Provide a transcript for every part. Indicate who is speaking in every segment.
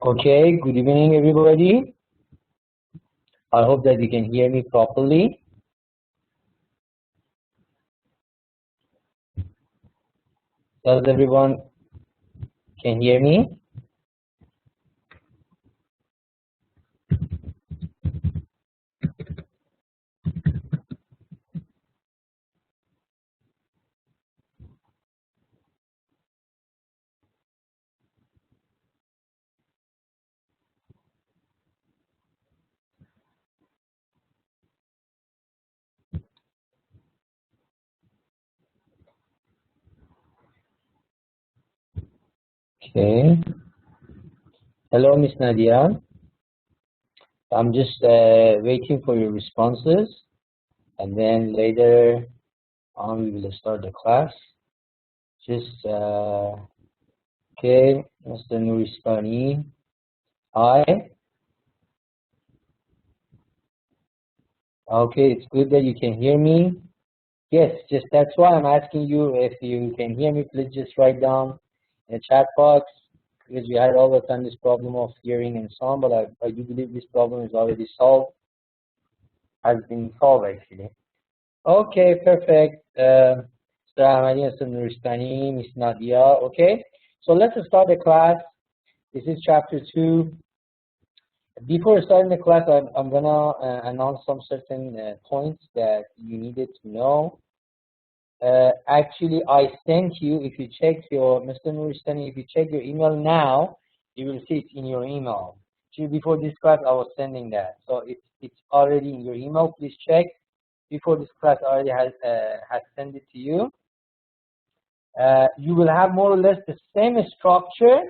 Speaker 1: Okay, good evening everybody. I hope that you can hear me properly. Does everyone can hear me? Okay. Hello, Miss Nadia. I'm just waiting for your responses, and then later on we will start the class. Just okay, Mr. Nuristani. Hi. Okay, it's good that you can hear me. Yes, just that's why I'm asking you if you can hear me. Please just write down in the chat box, because we had all the time this problem of hearing and so on, but I do believe this problem is already solved, has been solved actually. Okay, perfect. Mr. Ahmadi, Mr. Nuristani, Miss Nadia. Okay, so let's start the class. This is chapter 2. Before starting the class, I'm gonna announce some certain points that you needed to know. Actually, I sent you, if you check your, Mr. Nuristani, if you check your email now, you will see it in your email. Actually, before this class, I was sending that. So it's already in your email. Please check. Before this class, I already has sent it to you. You will have more or less the same structure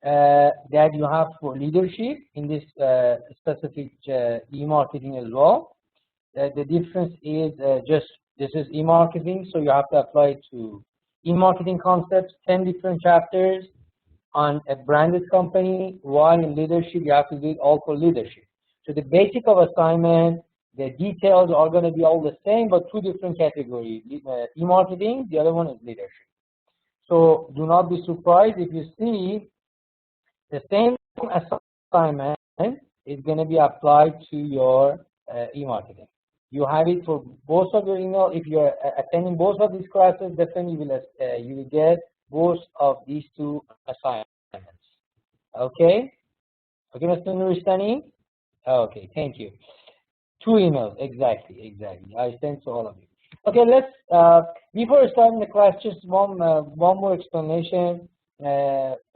Speaker 1: that you have for leadership in this specific e-marketing as well. The difference is just this is e-marketing, so you have to apply it to e-marketing concepts, 10 different chapters on a branded company, while in leadership you have to do it all for leadership. So the basic of assignment, the details are going to be all the same, but two different categories, e-marketing, the other one is leadership. So do not be surprised if you see the same assignment is going to be applied to your e-marketing. You have it for both of your email. If you're attending both of these classes, definitely you will get both of these two assignments. Okay? Okay, Mr. Nuristani? Okay, thank you. 2 emails, exactly. I sent to all of you. Okay, let's, before starting the class, just one more explanation.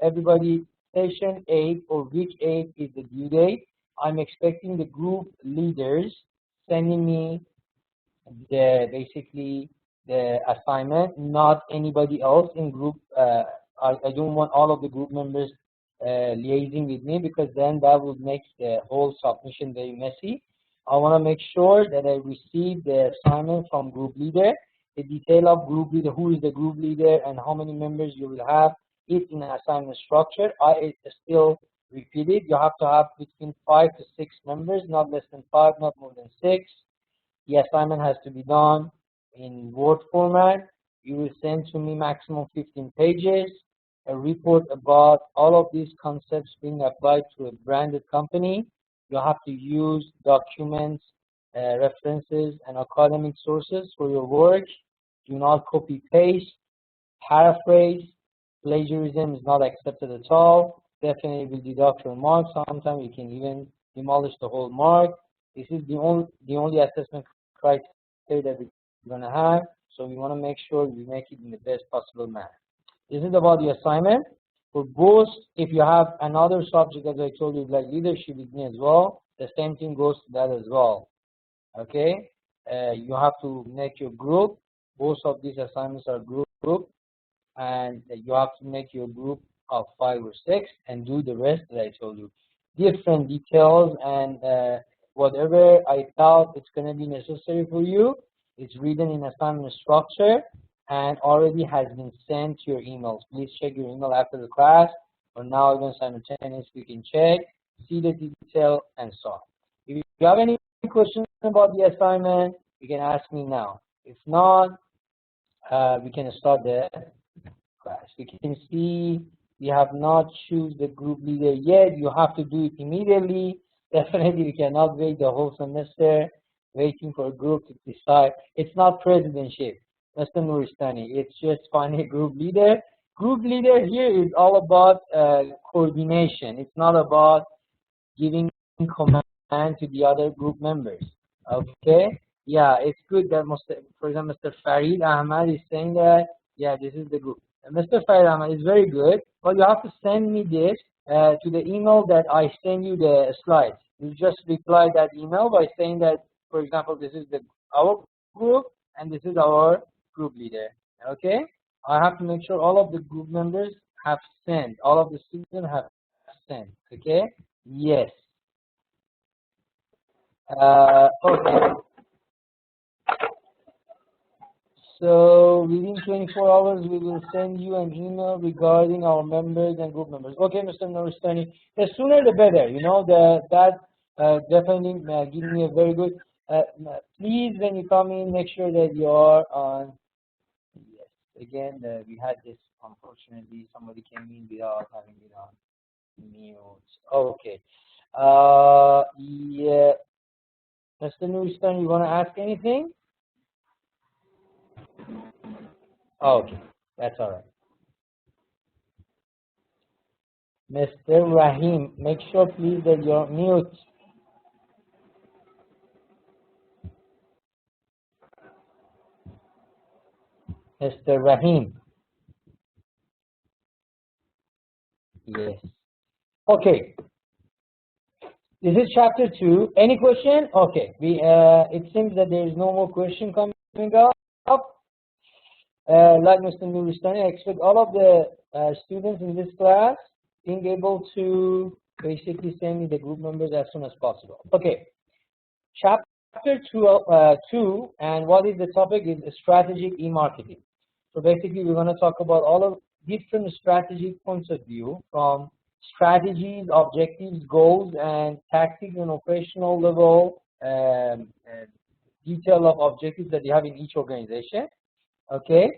Speaker 1: Everybody, session 8 or week 8 is the due date. I'm expecting the group leaders sending me basically the assignment, not anybody else in group. I don't want all of the group members liaising with me, because then that would make the whole submission very messy. I want to make sure that I receive the assignment from group leader. The detail of group leader, who is the group leader and how many members you will have, is in an assignment structure. I still repeat it. You have to have between 5 to 6 members, not less than 5, not more than 6. The assignment has to be done in Word format. You will send to me maximum 15 pages, a report about all of these concepts being applied to a branded company. You have to use documents, references, and academic sources for your work. Do not copy paste, paraphrase. Plagiarism is not accepted at all. Definitely will deduct your mark. Sometimes you can even demolish the whole mark. This is the only assessment criteria that we're going to have. So we want to make sure we make it in the best possible manner. This is about the assignment. For both, if you have another subject, as I told you, like leadership with me as well, the same thing goes to that as well. Okay? You have to make your group. Both of these assignments are group, and you have to make your group of 5 or 6 and do the rest that I told you. Different details and whatever I thought it's going to be necessary for you, it's written in assignment structure and already has been sent to your emails. Please check your email after the class, or now even simultaneously you can check, see the detail, and so on. If you have any questions about the assignment, you can ask me now. If not, we can start the class. We can see we have not choose the group leader yet. You have to do it immediately. Definitely, we cannot wait the whole semester waiting for a group to decide. It's not presidentship, Mr. Nuristani. It's just finding a group leader. Group leader here is all about coordination. It's not about giving command to the other group members. Okay? Yeah, it's good that, for example, Mr. Farid Ahmad is saying that, yeah, this is the group. And Mr. Farid Ahmad is very good, but you have to send me this to the email that I send you the slides. You just reply that email by saying that, for example, this is our group and this is our group leader. Okay? I have to make sure all of the group members have sent, all of the students have sent. Okay? Yes. Okay. So within 24 hours, we will send you an email regarding our members and group members. Okay, Mr. Noristani. The sooner the better. You know, that definitely give me a very good. Please, when you come in, make sure that you are on. Yes. Again, we had this. Unfortunately, somebody came in without having it on mute. Okay. Yeah. Mr. Noristani, you want to ask anything? Okay, that's all right. Mr. Rahim, make sure please that you're mute. Mr. Rahim. Yes. Okay. This is chapter 2. Any question? Okay. It seems that there is no more question coming up. Like Mr. Nuristani, I expect all of the students in this class being able to basically send me the group members as soon as possible. Okay. Chapter 2, and what is the topic is strategic e-marketing. So basically, we're going to talk about all of different strategic points of view, from strategies, objectives, goals, and tactics and operational level detail of objectives that you have in each organization. Okay.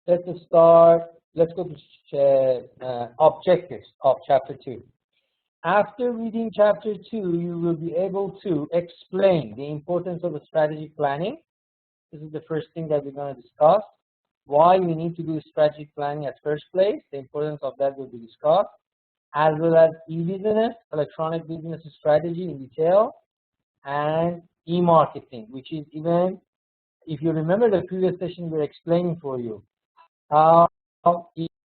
Speaker 1: Let's start. Let's go to objectives of chapter 2. After reading chapter 2, you will be able to explain the importance of strategic planning. This is the first thing that we're going to discuss. Why we need to do strategic planning at first place. The importance of that will be discussed, as well as e-business, electronic business strategy in detail, and e-marketing, which is even, if you remember the previous session, we're explaining for you how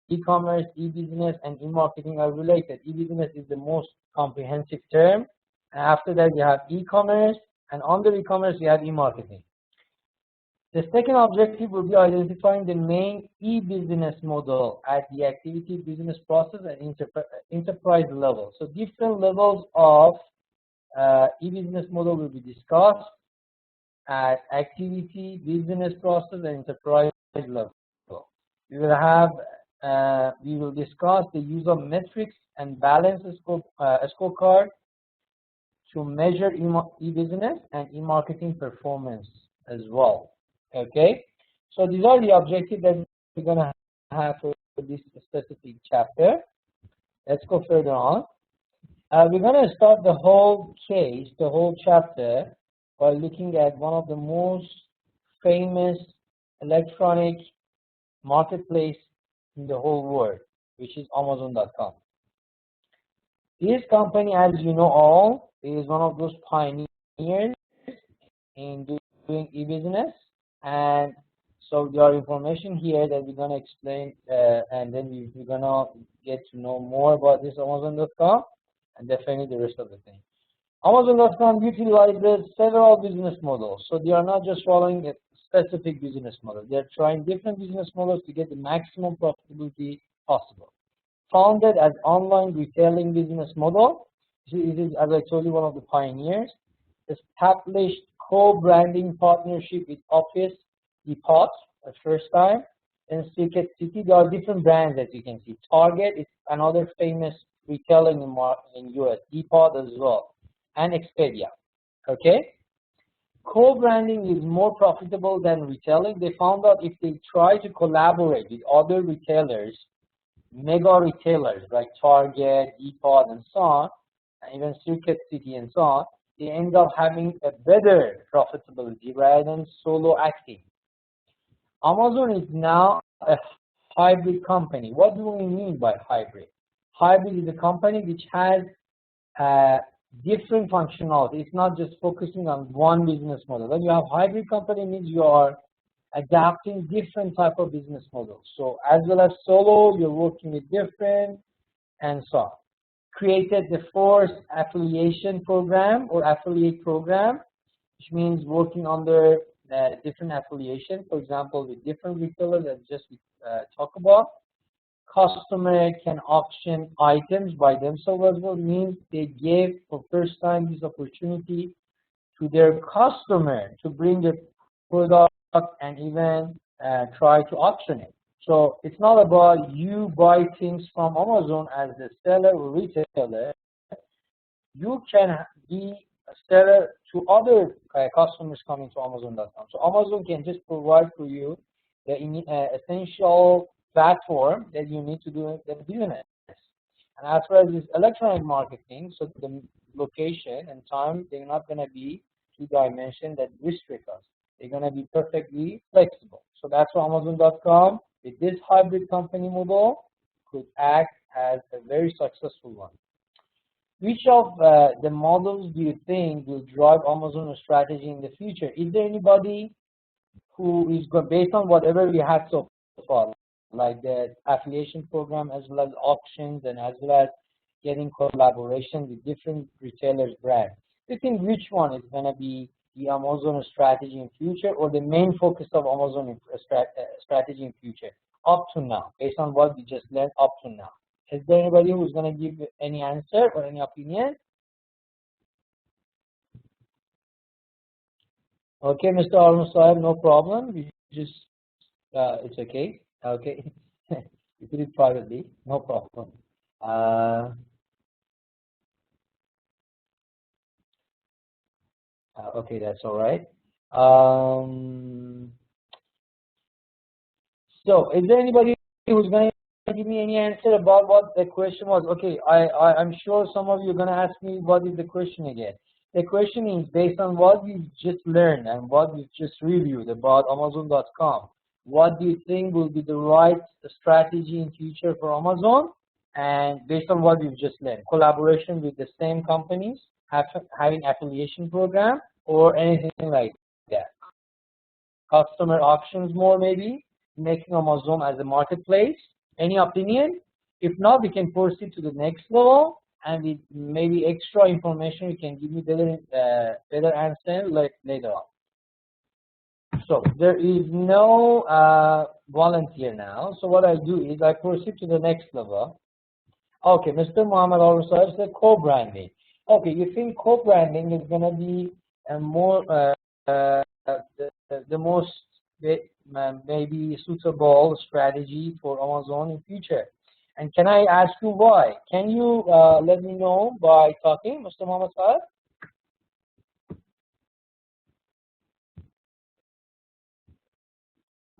Speaker 1: e-commerce, e-business, and e-marketing are related. E-business is the most comprehensive term. After that, you have e-commerce, and under e-commerce, you have e-marketing. The second objective will be identifying the main e-business model at the activity, business process, and enterprise level. So different levels of e-business model will be discussed at activity, business process, and enterprise level. We will discuss the use of metrics and balanced scorecard to measure e-business and e-marketing performance as well. Okay, so these are the objectives that we're going to have for this specific chapter. Let's go further on. We're going to start the whole case, the whole chapter, by looking at one of the most famous electronic marketplace in the whole world, which is Amazon.com. This company, as you know all, is one of those pioneers in doing e-business. And so there are information here that we're going to explain, and then we're going to get to know more about this Amazon.com and definitely the rest of the thing. Amazon.com utilizes several business models. So they are not just following a specific business model. They are trying different business models to get the maximum profitability possible. Founded as online retailing business model, it is, as I told you, one of the pioneers. Established co-branding partnership with Office Depot the first time, and Secret City. There are different brands that you can see. Target is another famous retailing in US. Depot as well, and Expedia. Okay. Co-branding is more profitable than retailing. They found out if they try to collaborate with other retailers, mega retailers like Target, Depot, and so on, and even Circuit City and so on, they end up having a better profitability rather than solo acting. Amazon is now a hybrid company. What do we mean by hybrid? Hybrid is a company which has different functionality. It's not just focusing on one business model. When you have hybrid company, means you are adapting different type of business models. So as well as solo, you're working with different and so on. Created the forced affiliation program or affiliate program, which means working under different affiliation, for example, with different retailers that just we talk about. Customer can auction items by themselves as well, means they gave for first time this opportunity to their customer to bring the product and even try to auction it. So it's not about you buy things from Amazon as the seller or retailer. You can be a seller to other customers coming to Amazon.com. So Amazon can just provide for you the essential platform that you need to do the business. And as far as this electronic marketing, so the location and time, they're not going to be two-dimensional that restrict us. They're going to be perfectly flexible. So that's why Amazon.com, with this hybrid company model, could act as a very successful one. Which of the models do you think will drive Amazon's strategy in the future? Is there anybody who is going, based on whatever we had so far, like the affiliation program as well as auctions and as well as getting collaboration with different retailers' brands? Do you think which one is going to be the Amazon strategy in future or the main focus of Amazon strategy in future up to now, based on what we just learned up to now? Is there anybody who's going to give any answer or any opinion? Okay, Mr. Arun Sahib, no problem. We just, it's okay. Okay, you put it privately, no problem. Okay, that's all right. So, is there anybody who's going to give me any answer about what the question was? Okay, I'm sure some of you are going to ask me what is the question again. The question is based on what we've just learned and what we've just reviewed about Amazon.com. What do you think will be the right strategy in future for Amazon? And based on what we've just learned, collaboration with the same companies, having affiliation program, or anything like that. Customer auctions more maybe, making Amazon as a marketplace. Any opinion? If not, we can proceed to the next level, and with maybe extra information, we can give you better answer later on. So there is no volunteer now. So what I do is I proceed to the next level. Okay, Mr. Muhammad Al-Rusar said co-branding. Okay, you think co-branding is going to be a more the most maybe suitable strategy for Amazon in future? And can I ask you why? Can you let me know by talking, Mr. Muhammad Saad?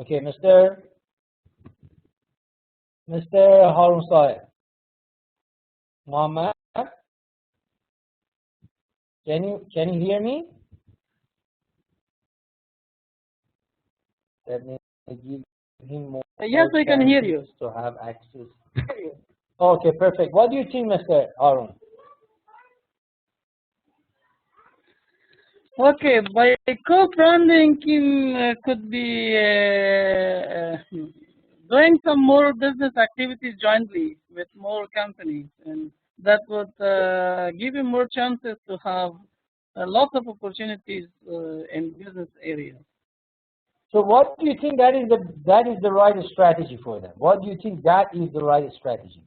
Speaker 1: Okay, Mr. Harun Saad. Muhammad, can you hear me? Let me give him more.
Speaker 2: Yes, I can hear you.
Speaker 1: To have access. Okay, perfect. What do you think, Mr. Harun?
Speaker 2: Okay, by co-branding could be doing some more business activities jointly with more companies, and that would give you more chances to have a lot of opportunities in business areas.
Speaker 1: So what do you think that is the right strategy for them? What do you think that is the right strategy?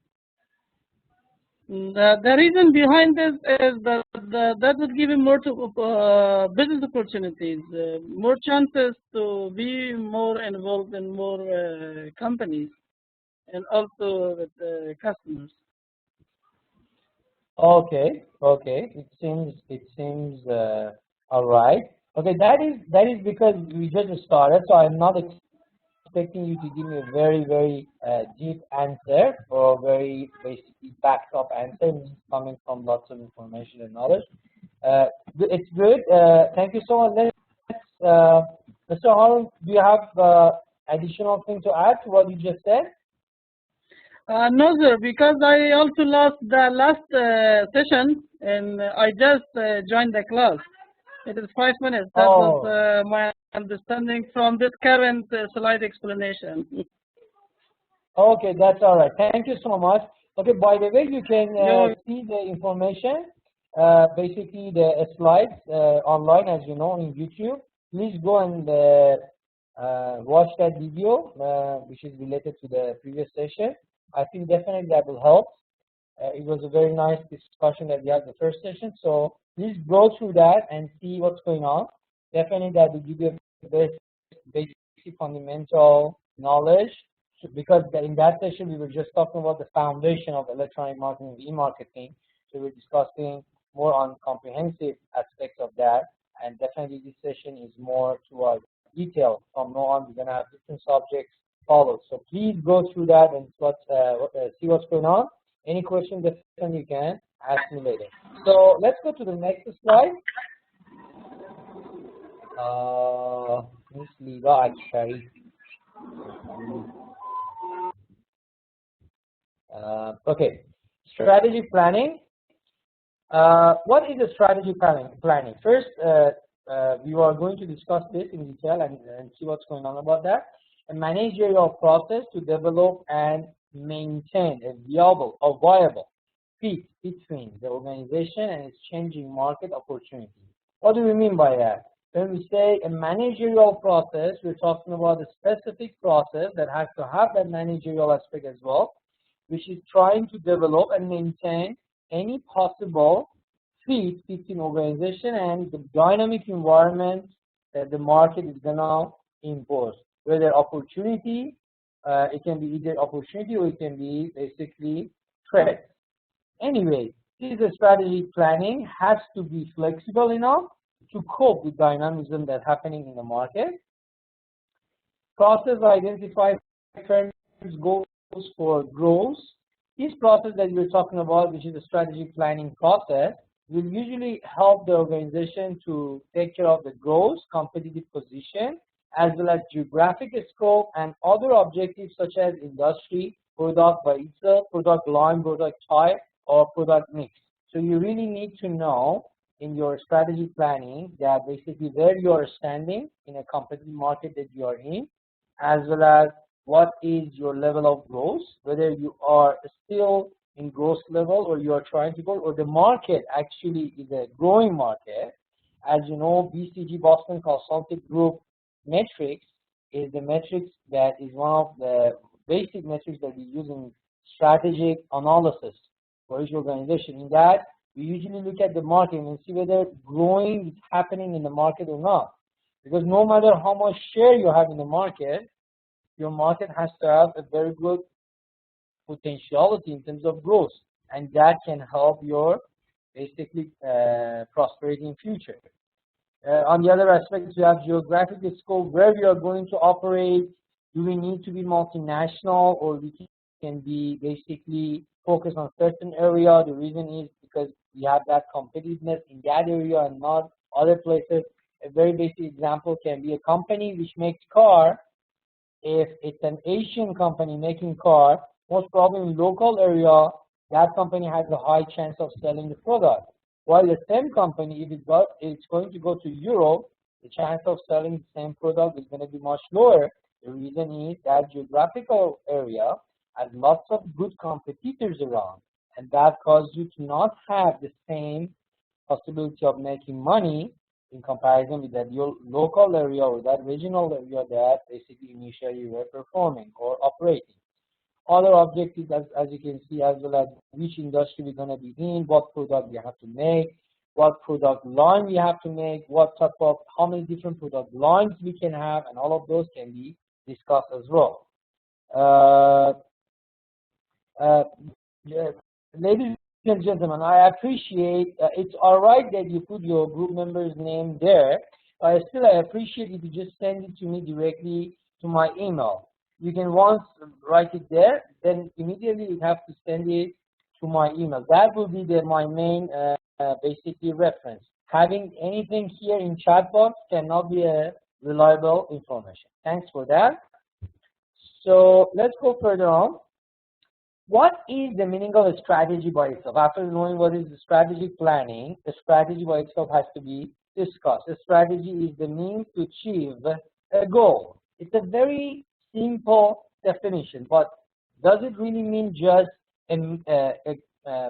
Speaker 2: The reason behind this is that would give you more business opportunities, more chances to be more involved in more companies, and also with customers.
Speaker 1: Okay. It seems all right. Okay, that is because we just started, so I'm not expecting you to give me a very deep answer or very basically backed up answer, which is coming from lots of information and knowledge. It's good. Thank you so much. Mr. Harun, do you have additional thing to add to what you just said?
Speaker 2: No, sir, because I also lost the last session and I just joined the class. It is 5 minutes. That was my understanding from this current slide explanation.
Speaker 1: Okay, that's all right. Thank you so much. Okay, by the way, you can see the information, basically the slides online, as you know, on YouTube. Please go and watch that video, which is related to the previous session. I think definitely that will help. It was a very nice discussion that we had the first session. So please go through that and see what's going on. Definitely that will give you a basic fundamental knowledge, because in that session we were just talking about the foundation of electronic marketing and e-marketing. So we're discussing more on comprehensive aspects of that, and definitely this session is more towards detail. From now on, we're going to have different subjects followed. So please go through that and see what's going on. Any questions, definitely you can ask me later. So let's go to the next slide. Miss Liva actually. Okay, strategy planning. What is a strategy planning? First, we are going to discuss this in detail and see what's going on about that. A managerial process to develop and maintain a viable fit between the organization and its changing market opportunity. What do we mean by that? When we say a managerial process, we're talking about a specific process that has to have that managerial aspect as well, which is trying to develop and maintain any possible fit between organization and the dynamic environment that the market is going to impose. Whether opportunity, it can be either opportunity or it can be basically threat. Anyway, this strategy planning has to be flexible enough to cope with dynamism that's happening in the market. Process identifies firms' goals for growth. This process that we're talking about, which is a strategy planning process, will usually help the organization to take care of the growth, competitive position, as well as geographic scope and other objectives such as industry, product by itself, product line, product type, or product mix. So you really need to know in your strategy planning that basically where you are standing in a competitive market that you are in, as well as what is your level of growth, whether you are still in growth level or you are trying to grow, or the market actually is a growing market. As you know, BCG, Boston Consulting Group metrics is the metrics that is one of the basic metrics that we use in strategic analysis for each organization. In that, we usually look at the market and see whether growing is happening in the market or not. Because no matter how much share you have in the market, your market has to have a very good potentiality in terms of growth, and that can help your basically prosperity in future. On the other aspects, you have geographic scope, where we are going to operate. Do we need to be multinational, or we can be basically focused on certain area? The reason is because we have that competitiveness in that area and not other places. A very basic example can be a company which makes car. If it's an Asian company making car, most probably in local area, that company has a high chance of selling the product. While the same company, if it's going to go to Europe, the chance of selling the same product is going to be much lower. The reason is that geographical area has lots of good competitors around, and that causes you to not have the same possibility of making money in comparison with that your local area or that regional area that basically initially you were performing or operating. Other objectives, as you can see, as well as which industry we're going to be in, what product we have to make, what product line we have to make, what type of, how many different product lines we can have, and all of those can be discussed as well. Ladies and gentlemen, I appreciate it's all right that you put your group member's name there, But still, I appreciate if you just send it to me directly to my email. You can once write it there, then immediately you have to send it to my email. That will be my main basically reference. Having anything here in chat box cannot be a reliable information. Thanks for that. So let's go further on. What is the meaning of a strategy by itself? After knowing what is the strategic planning, the strategy by itself has to be discussed. A strategy is the means to achieve a goal. It's a very simple definition, but does it really mean just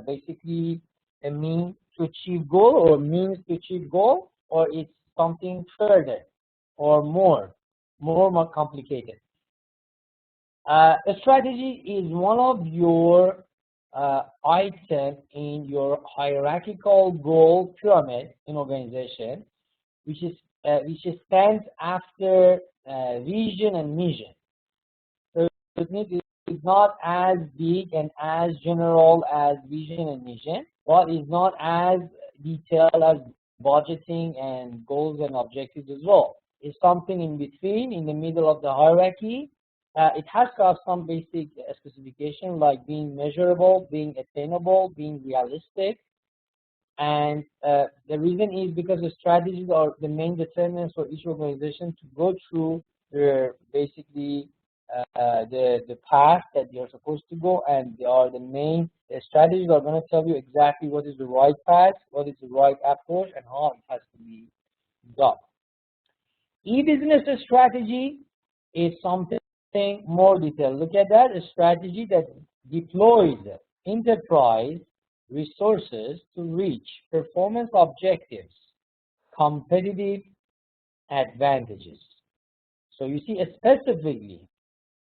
Speaker 1: basically a means to achieve goal or means to achieve goal, or it's something further or more complicated? A strategy is one of your items in your hierarchical goal pyramid in organization, which stands after vision and mission. So it's not as big and as general as vision and mission, but it's not as detailed as budgeting and goals and objectives as well. It's something in between, in the middle of the hierarchy. It has to have some basic specification like being measurable, being attainable, being realistic. And the reason is because the strategies are the main determinants for each organization to go through their basically the path that you're supposed to go, and they are the strategies are going to tell you exactly what is the right path, what is the right approach, and how it has to be done. E-business strategy is something more detailed. Look at that, a strategy that deploys enterprise resources to reach performance objectives, competitive advantages. So you see, specifically,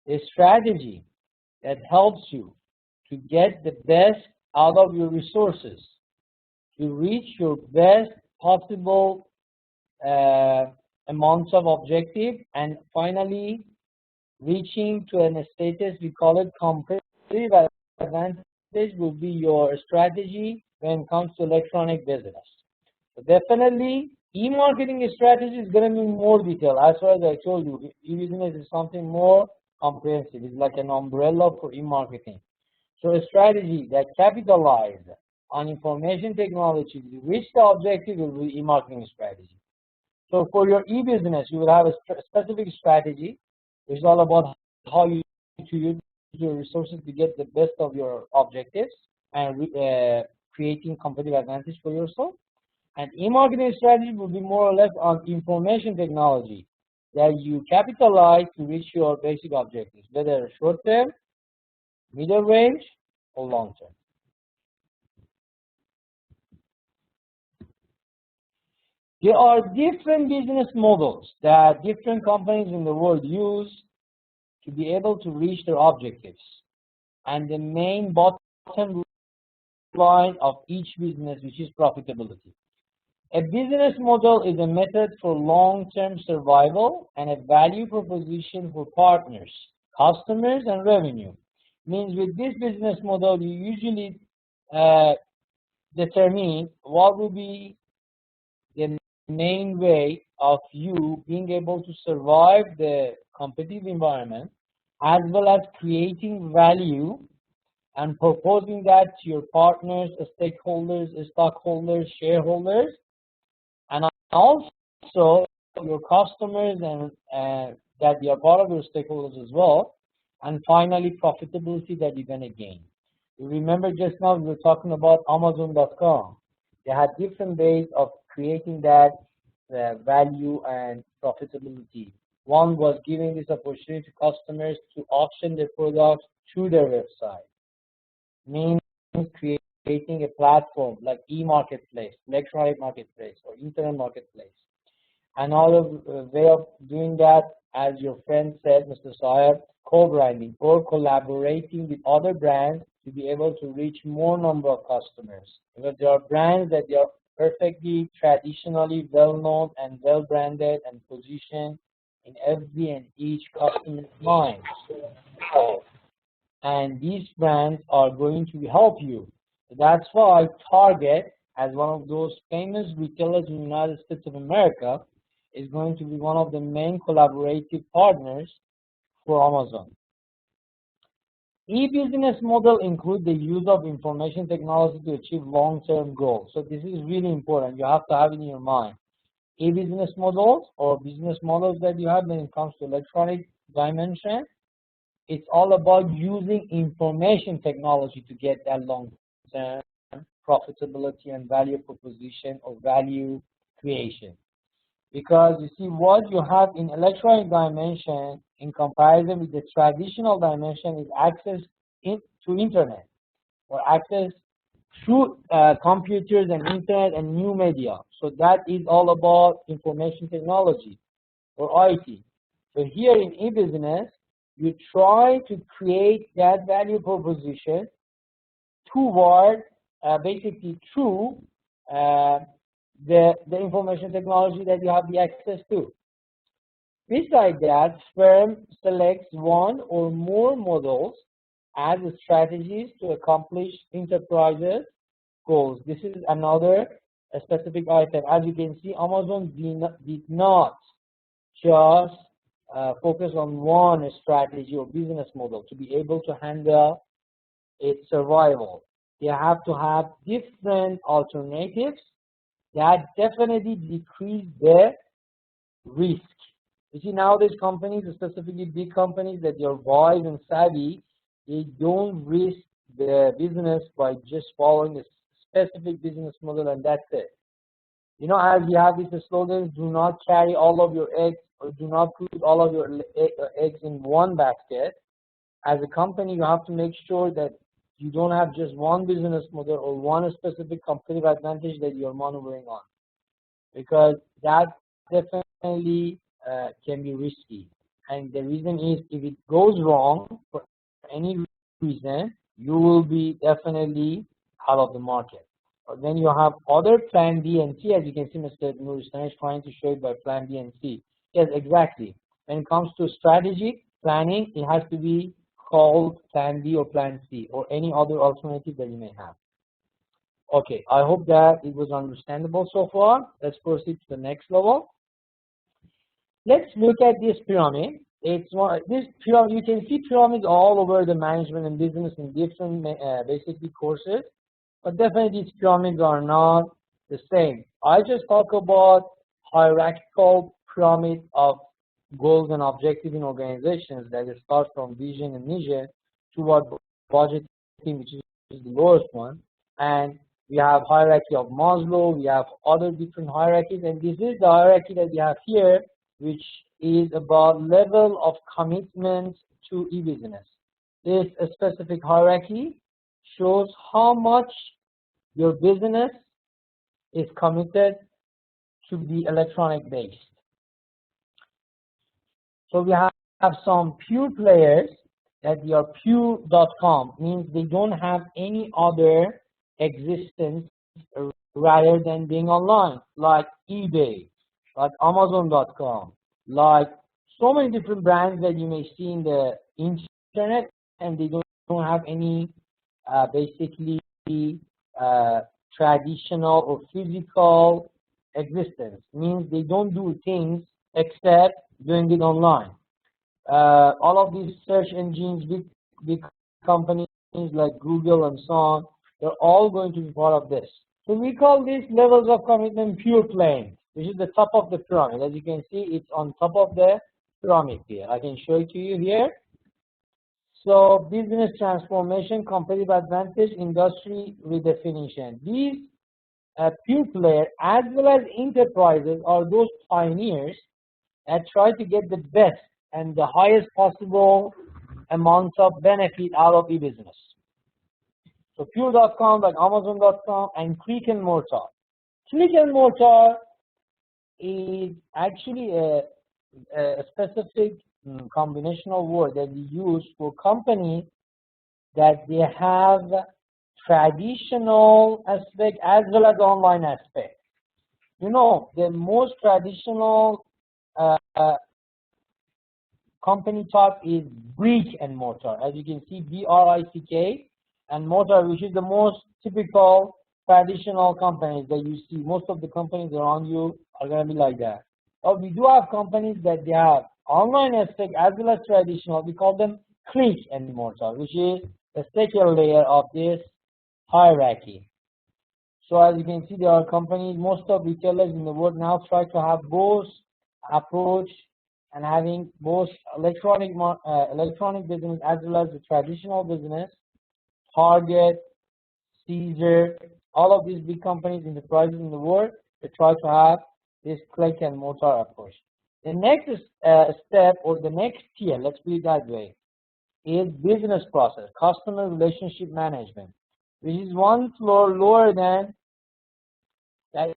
Speaker 1: a strategy that helps you to get the best out of your resources, to reach your best possible amounts of objective, and finally reaching to a status, we call it competitive advantage, will be your strategy when it comes to electronic business. So definitely, e-marketing strategy is going to be more detailed. As far as I told you, e-business is something more comprehensive. It's like an umbrella for e-marketing. So a strategy that capitalizes on information technology to reach the objective will be e-marketing strategy. So for your e-business, you will have a specific strategy, which is all about how you use your resources to get the best of your objectives and creating competitive advantage for yourself. And e-marketing strategy will be more or less on information technology that you capitalize to reach your basic objectives, whether short term, middle range, or long term. There are different business models that different companies in the world use to be able to reach their objectives. And the main bottom line of each business, which is profitability. A business model is a method for long-term survival and a value proposition for partners, customers, and revenue. Means with this business model, you usually determine what will be the main way of you being able to survive the competitive environment, as well as creating value and proposing that to your partners, stakeholders, stockholders, shareholders, and also your customers, and that they are part of your stakeholders as well. And finally, profitability that you're going to gain. You remember just now we were talking about Amazon.com. They had different ways of creating that value and profitability. One was giving this opportunity to customers to auction their products through their website. Means creating a platform like e-marketplace, electronic marketplace, or internet marketplace. Another way of doing that, as your friend said, Mr. Sayer, co-branding or collaborating with other brands to be able to reach more number of customers. Because there are brands that they are perfectly traditionally well-known and well-branded and positioned in every and each customer's mind. And these brands are going to help you. That's why Target, as one of those famous retailers in the United States of America, is going to be one of the main collaborative partners for Amazon. E-business model include the use of information technology to achieve long-term goals. So this is really important. You have to have it in your mind. E-business models or business models that you have when it comes to electronic dimension, it's all about using information technology to get that long-term profitability and value proposition or value creation. Because you see, what you have in electronic dimension in comparison with the traditional dimension is access to internet or access through computers and internet and new media. So that is all about information technology or IT. So here in e-business, you try to create that value proposition toward basically through the information technology that you have the access to. Besides that, firm selects one or more models as strategies to accomplish enterprises goals. This is another specific item. As you can see, Amazon did not just focus on one strategy or business model to be able to handle its survival. They have to have different alternatives that definitely decrease the risk. You see, nowadays companies, specifically big companies that are wise and savvy, they don't risk the business by just following a specific business model and that's it. You know, as you have this slogan, do not carry all of your eggs or do not put all of your eggs in one basket. As a company, you have to make sure that you don't have just one business model or one specific competitive advantage that you're maneuvering on, because that definitely can be risky. And the reason is, if it goes wrong for any reason, you will be definitely out of the market. But then you have other plan B and C, as you can see Mr. Nuristan is trying to show it by plan B and C. Yes, exactly. When it comes to strategic planning, it has to be called plan B or plan C or any other alternative that you may have. Okay, I hope that it was understandable so far. Let's proceed to the next level. Let's look at this pyramid. It's this pyramid. You can see pyramids all over the management and business in different basically courses, but definitely these pyramids are not the same. I just talk about hierarchical pyramid of goals and objectives in organizations that start from vision and mission toward budgeting, which is the lowest one, and we have hierarchy of Maslow, we have other different hierarchies, and this is the hierarchy that we have here, which is about level of commitment to e-business. This specific hierarchy shows how much your business is committed to be electronic based. So we have some pure players that they are pure.com, means they don't have any other existence rather than being online, like eBay, like Amazon.com, like so many different brands that you may see in the internet, and they don't have any basically traditional or physical existence, means they don't do things except doing it online. All of these search engines, big companies like Google and so on, they're all going to be part of this. So we call these levels of commitment pure playing, which is the top of the pyramid. As you can see, it's on top of the pyramid here. I can show it to you here. So business transformation, competitive advantage, industry redefinition. These pure players as well as enterprises are those pioneers that try to get the best and the highest possible amount of benefit out of e-business. So pure.com, like Amazon.com, and click and mortar. Click and mortar is actually a specific combinational word that we use for companies that they have traditional aspect as well as online aspect. You know, the most traditional company type is brick and mortar. As you can see, B-R-I-C-K, and mortar, which is the most typical traditional companies that you see. Most of the companies around you are going to be like that. Or we do have companies that they have online aspect as well as traditional. We call them click and mortar, which is the second layer of this hierarchy. So as you can see, there are companies, most of retailers in the world now try to have both approach and having both electronic business as well as the traditional business. Target, Caesar, all of these big companies, enterprises in the world, they try to have this click and mortar approach. The next step, or the next tier, let's put it that way, is business process, customer relationship management, which is one floor lower than that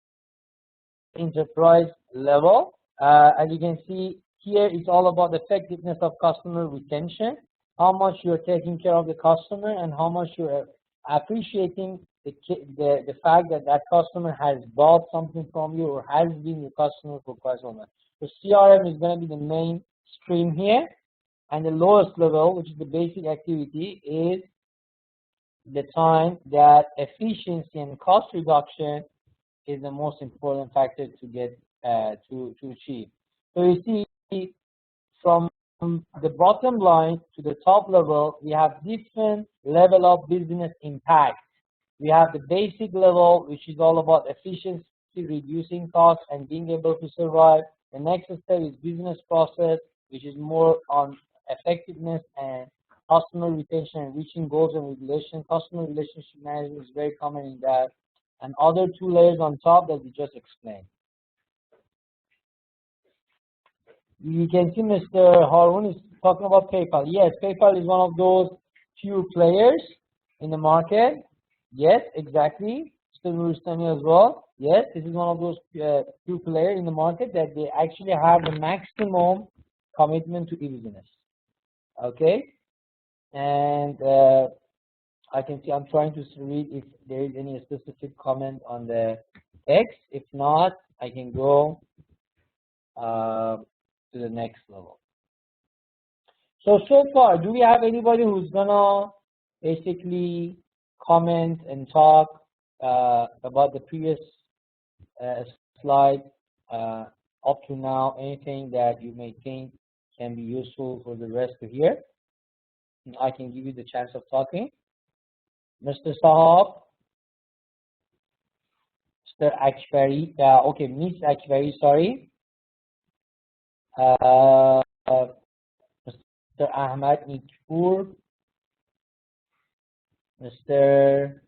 Speaker 1: enterprise level. As you can see here, it's all about the effectiveness of customer retention, how much you're taking care of the customer and how much you're appreciating the fact that that customer has bought something from you or has been your customer for quite some time. So CRM is going to be the main stream here, and the lowest level, which is the basic activity, is the time that efficiency and cost reduction is the most important factor to get to achieve. So you see, from the bottom line to the top level, we have different level of business impact. We have the basic level, which is all about efficiency, reducing costs, and being able to survive. The next step is business process, which is more on effectiveness and customer retention and reaching goals and regulations. Customer relationship management is very common in that. And other two layers on top that we just explained. You can see Mr. Harun is talking about PayPal. Yes, PayPal is one of those few players in the market. Yes, exactly. Mr. Nuristani as well. Yes, this is one of those few players in the market that they actually have the maximum commitment to e-business. Okay, and I can see, I'm trying to read if there is any specific comment on the text. If not, I can go to the next level. So far, do we have anybody who's gonna basically comment and talk about the previous slide up to now? Anything that you may think can be useful for the rest to hear? And I can give you the chance of talking. Mr. Sahab, Mr. Akbari, okay, Miss Akbari, sorry. Mr. Ahmad Nikpur, Mr.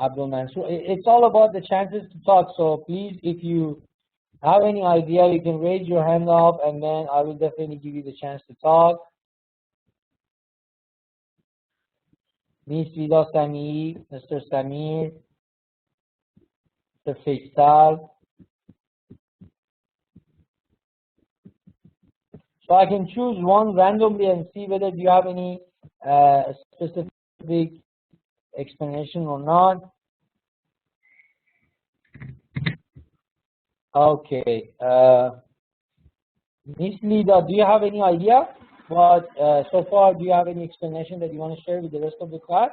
Speaker 1: Abdul Mansoor. It's all about the chances to talk. So please, if you have any idea, you can raise your hand up, and then I will definitely give you the chance to talk. Miss Vida Sami, Mr. Samir, Mr. Faisal. So I can choose one randomly and see whether you have any specific explanation or not. Okay. Miss Lida, do you have any idea? But so far, do you have any explanation that you want to share with the rest of the class?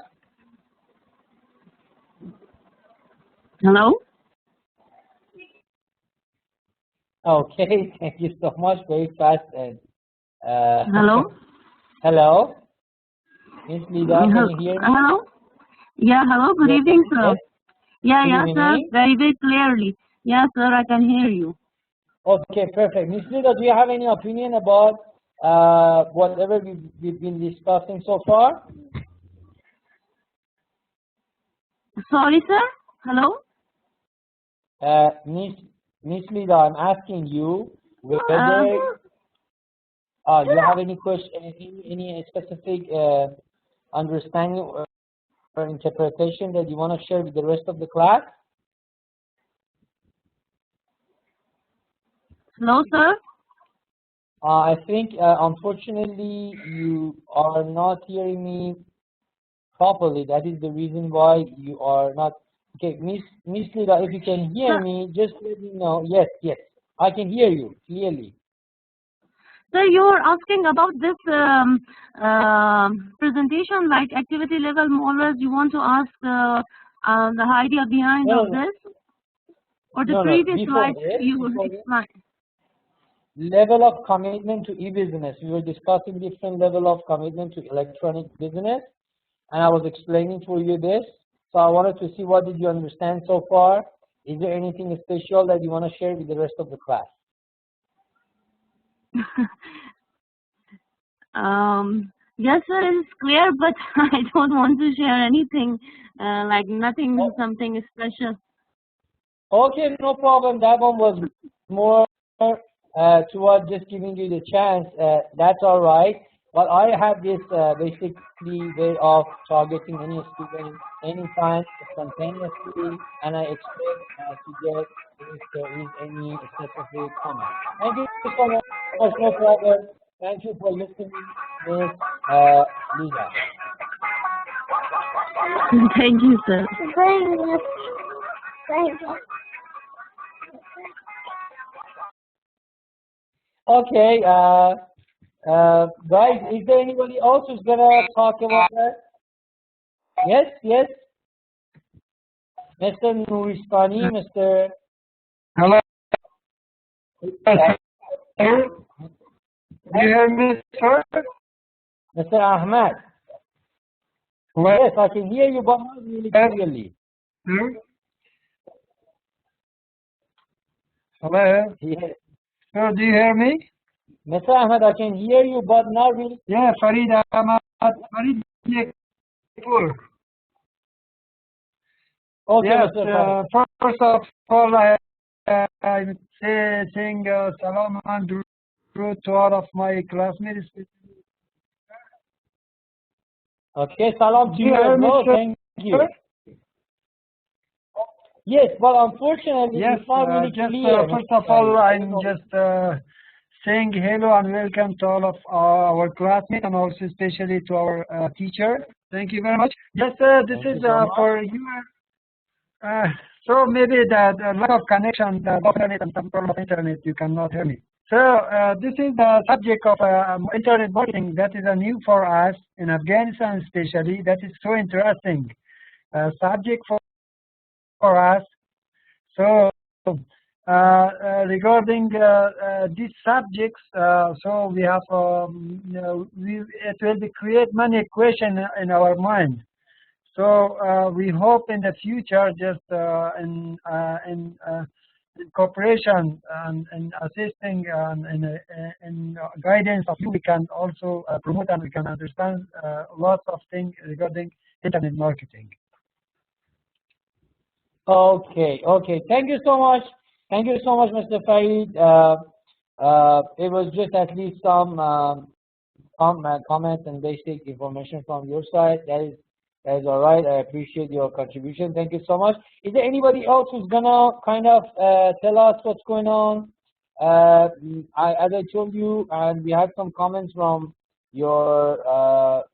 Speaker 3: Hello?
Speaker 1: Okay, thank you so much. Very fast. And
Speaker 3: Hello?
Speaker 1: Hello? Miss Lida, can you hear me?
Speaker 3: Hello? Yeah, hello, good
Speaker 1: Yes,
Speaker 3: evening, sir.
Speaker 1: yes.
Speaker 3: Yeah,
Speaker 1: Good
Speaker 3: yeah, sir,
Speaker 1: evening.
Speaker 3: very, very clearly. Yeah, sir, I can hear you.
Speaker 1: Okay, perfect. Miss Lida, do you have any opinion about whatever we've been discussing so far?
Speaker 3: Sorry, sir? Hello?
Speaker 1: Miss Lida, I'm asking you whether you have any question, any specific understanding or interpretation that you want to share with the rest of the class?
Speaker 3: Hello, sir?
Speaker 1: I think, unfortunately, you are not hearing me properly. That is the reason why you are not. Okay, Miss Lida, if you can hear me, just let me know. Yes, yes, I can hear you clearly.
Speaker 3: Sir, you were asking about this presentation, like activity level models. You want to ask the idea behind of this? Or the previous slide you explained?
Speaker 1: level of commitment to e-business. We were discussing different level of commitment to electronic business, and I was explaining for you this. So I wanted to see what did you understand so far. Is there anything special that you want to share with the rest of the class?
Speaker 3: Yes, sir, it's clear, but I don't want to share anything, like nothing, something special.
Speaker 1: Okay, no problem. That one was more towards just giving you the chance. That's all right. But I have this basically way of targeting any student anytime spontaneously, and I expect to get if there is any specific comment. Thank you so much. No problem. Thank you for listening, Miss Lisa.
Speaker 3: Thank you, sir.
Speaker 1: Okay, guys, is there anybody else who's gonna talk about that? Yes, yes. Mr. Nuristani, Mr.
Speaker 4: Hello. Do you hear me, sir?
Speaker 1: Mr. Ahmed.
Speaker 4: Hello.
Speaker 1: Yes, I can hear you, but not really clearly.
Speaker 4: Hello.
Speaker 1: Yes.
Speaker 4: So, do you hear me?
Speaker 1: Mr. Ahmed, I can hear you, but not really.
Speaker 4: Yeah, Farid Ahmad. Farid Yakpur.
Speaker 1: Okay,
Speaker 4: Yes,
Speaker 1: Mr. Farid.
Speaker 4: first of all, I'm saying salam and to all of my classmates.
Speaker 1: Okay, salam to you as well. Thank you. Yes, but unfortunately,
Speaker 4: Yes,
Speaker 1: it's not really
Speaker 4: just
Speaker 1: clear.
Speaker 4: first of all, I'm just saying hello and welcome to all of our classmates and also especially to our teacher. Thank you very much. Just this is for you. So maybe the lack of connection, the internet and some problem of internet, you cannot hear me. So this is the subject of internet marketing that is new for us in Afghanistan especially. That is so interesting subject for us. So regarding these subjects, so we have it will be create many questions in our mind. So we hope in the future, just in cooperation and assisting and guidance of you, we can also promote and we can understand lots of things regarding internet marketing.
Speaker 1: Okay, okay. Thank you so much. Thank you so much, Mr. Farid. It was just at least some comments and basic information from your side. That is all right. I appreciate your contribution. Thank you so much. Is there anybody else who's gonna kind of tell us what's going on? As I told you, and we had some comments from your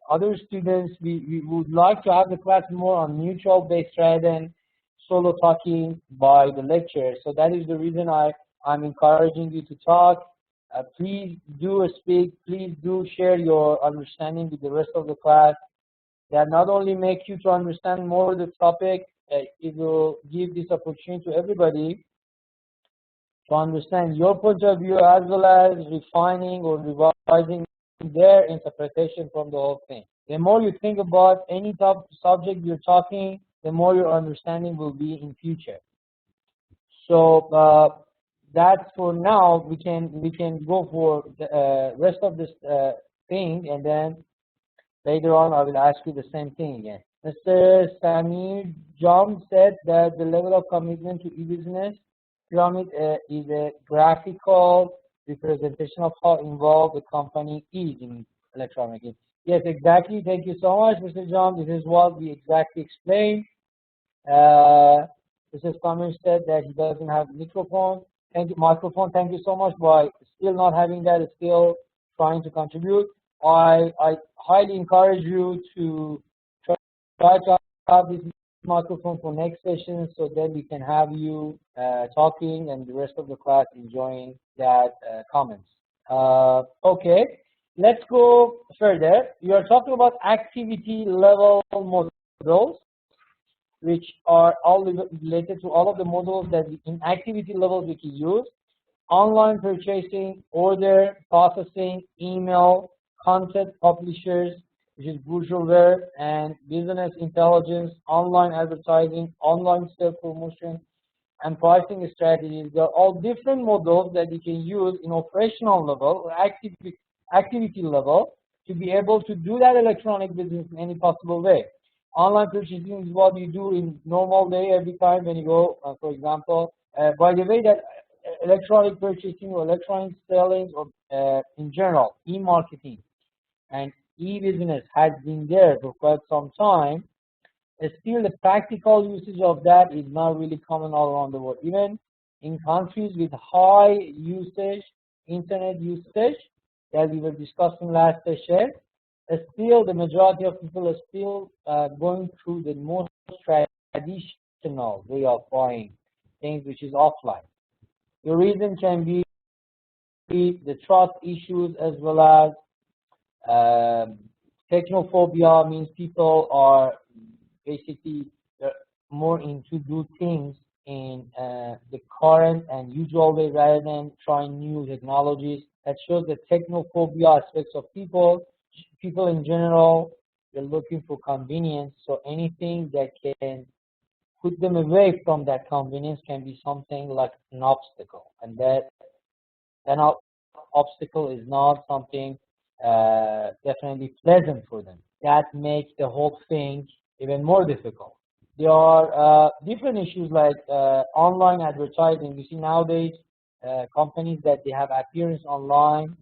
Speaker 1: other students. We would like to have the class more on mutual based rather than solo talking by the lecturer. So that is the reason I'm encouraging you to talk. Please do speak. Please do share your understanding with the rest of the class. That not only make you to understand more of the topic, it will give this opportunity to everybody to understand your point of view as well as refining or revising their interpretation from the whole thing. The more you think about any subject you're talking, the more your understanding will be in future. So that's for now. We can go for the rest of this thing, and then later on I will ask you the same thing again. Mr. Samir Jam said that the level of commitment to e-business pyramid is a graphical representation of how involved the company is in electronic. Yes, exactly. Thank you so much, Mr. John. This is what we exactly explained. Mr. Samir said that he doesn't have microphone. Thank you so much. By still not having that, still trying to contribute. I highly encourage you to try to have this microphone for next session, so then we can have you talking and the rest of the class enjoying that comments. Okay, let's go further. You are talking about activity level models, which are all related to all of the models that in activity levels we can use. online purchasing, order processing, email, content publishers, which is bourgeoisie, and business intelligence, online advertising, online sales promotion, and pricing strategies. They're all different models that you can use in operational level or activity level to be able to do that electronic business in any possible way. Online purchasing is what you do in normal day every time when you go, for example. By the way, that electronic purchasing or electronic selling or in general, e-marketing and e-business has been there for quite some time. Still, the practical usage of that is not really common all around the world. Even in countries with high usage, internet usage, that we were discussing last session, still the majority of people are still going through the most traditional way of buying things, which is offline. The reason can be the trust issues as well as technophobia, means people are basically more into do things in the current and usual way rather than trying new technologies. That shows the technophobia aspects of people. People in general, they're looking for convenience, so anything that can put them away from that convenience can be something like an obstacle, and that obstacle is not something definitely pleasant for them. That makes the whole thing even more difficult. There are different issues like online advertising. You see nowadays companies that they have appearance online,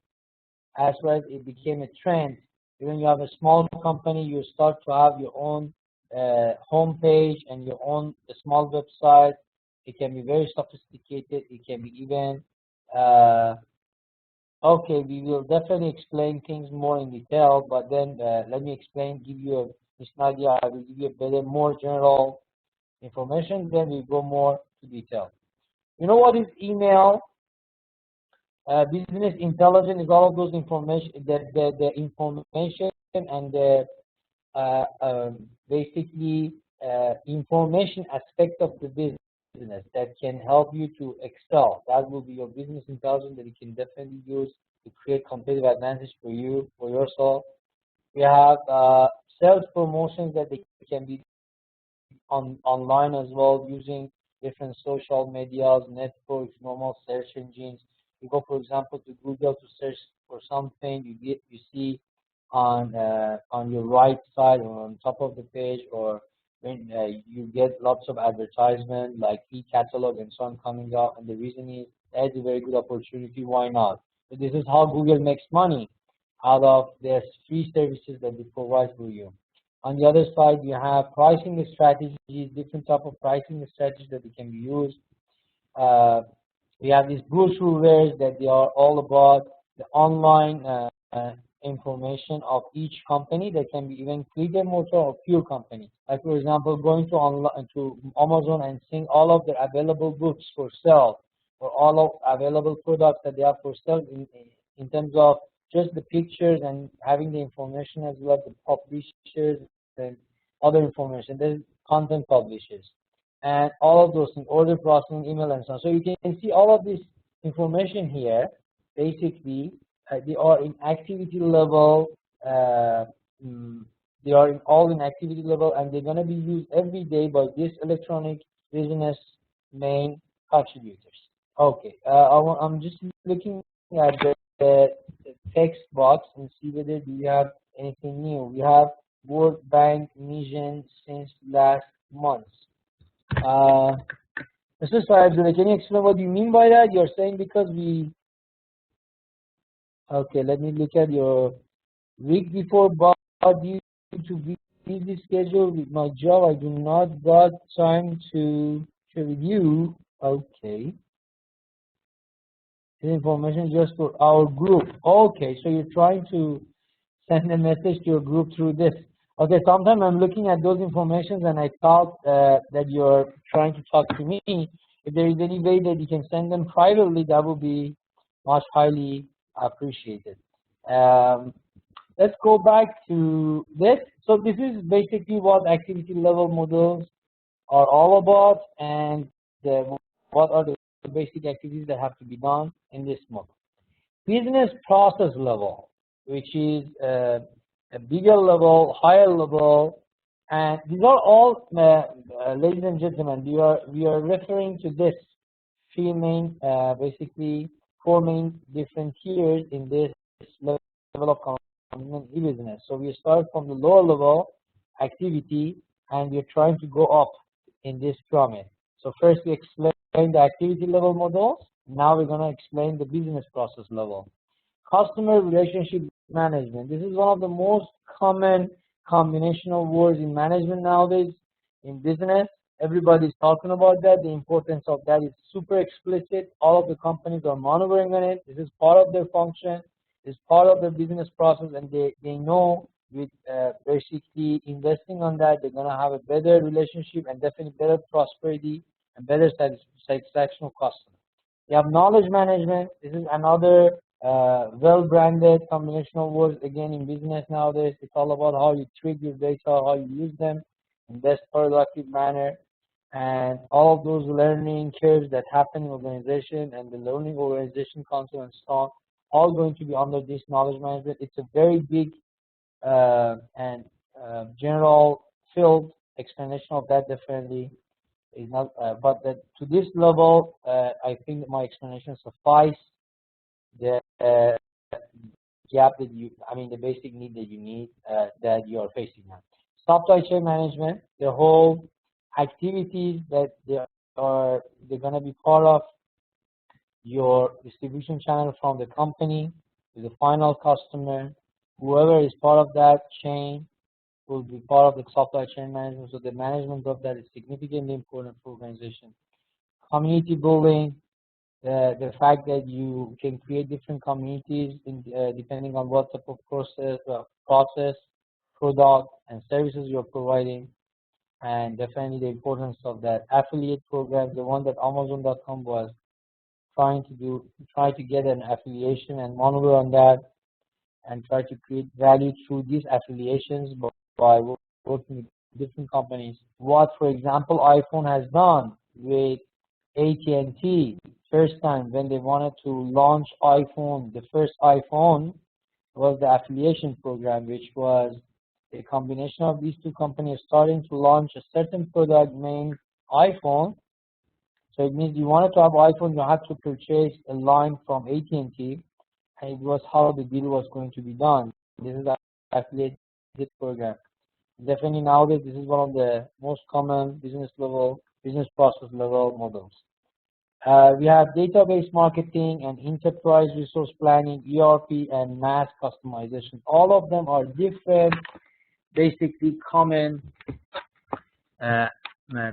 Speaker 1: as well as it became a trend. When you have a small company, you start to have your own home page and your own small website. It can be very sophisticated. It can be even okay, we will definitely explain things more in detail, but then let me give you an idea. I will give you a better, more general information, then we go more to detail. You know what is email? Business intelligence is all of those information, the information and the basically information aspect of the business that can help you to excel. That will be your business intelligence that you can definitely use to create competitive advantage for you, for yourself. We have sales promotions that they can be online as well, using different social medias, networks, normal search engines. You go, for example, to Google to search for something, you see on your right side or on top of the page, or when you get lots of advertisement like e-catalog and so on coming up, and the reason is that's a very good opportunity. Why not? So this is how Google makes money out of their free services that they provide for you. On the other side, you have pricing strategies, different type of pricing strategies that they can be used. We have these brochures that they are all about the online information of each company that can be even click and mortar or pure company. Like, for example, going to Amazon and seeing all of the available books for sale, or all of available products that they have for sale in terms of just the pictures and having the information as well as the publishers and other information. There's content publishers and all of those things, order processing, email, and so on. So you can see all of this information here. Basically, they are in activity level. They are all in activity level, and they're going to be used every day by this electronic business main contributors. Okay, I'm just looking at the text box and see whether we have anything new. We have World Bank mission since last month. Mr. Saibzadeh, can you explain what you mean by that? You're saying because we... Okay, let me look at your week before, but due to busy schedule with my job, I do not got time to review. Okay. This information just for our group. Okay, so you're trying to send a message to your group through this. Okay, sometimes I'm looking at those informations and I thought that you're trying to talk to me. If there is any way that you can send them privately, that would be much highly appreciated. Let's go back to this. So this is basically what activity level models are all about, and what are the basic activities that have to be done in this model. Business process level, which is a bigger level, higher level, and these are all, ladies and gentlemen, we are referring to this three main, basically four main different tiers in this level of commitment e-business. So we start from the lower level activity, and we're trying to go up in this pyramid. So first we explain the activity level models. Now we're going to explain the business process level. Customer relationship management. This is one of the most common combinational words in management nowadays in business. Everybody's talking about that. The importance of that is super explicit. All of the companies are monitoring on it. This is part of their function. It's part of their business process, and they know with basically investing on that, they're going to have a better relationship and definitely better prosperity and better satisfaction of customers. You have knowledge management. This is another well-branded combinational words again in business nowadays. It's all about how you treat your data, how you use them in best productive manner, and all of those learning curves that happen in organization and the learning organization council and so on, all going to be under this knowledge management. It's a very big and general field. Explanation of that definitely is not, but that to this level, I think that my explanation suffice the gap that the basic need that you need, that you are facing now. Supply chain management, the whole activities that they're going to be part of your distribution channel from the company to the final customer. Whoever is part of that chain will be part of the supply chain management. So the management of that is significantly important for organization. Community building, the fact that you can create different communities depending on what type of process, product, and services you're providing, and definitely the importance of that affiliate program, the one that Amazon.com was trying to get an affiliation and monitor on that, and try to create value through these affiliations by working with different companies. What, for example, iPhone has done with AT&T, first time when they wanted to launch iPhone, the first iPhone was the affiliation program, which was a combination of these two companies starting to launch a certain product named iPhone. So it means you wanted to have iPhone, you had to purchase a line from AT&T, and it was how the deal was going to be done. This is the affiliate program. Definitely nowadays, this is one of the most common business process level models. We have database marketing and enterprise resource planning, ERP, and mass customization. All of them are different, basically common,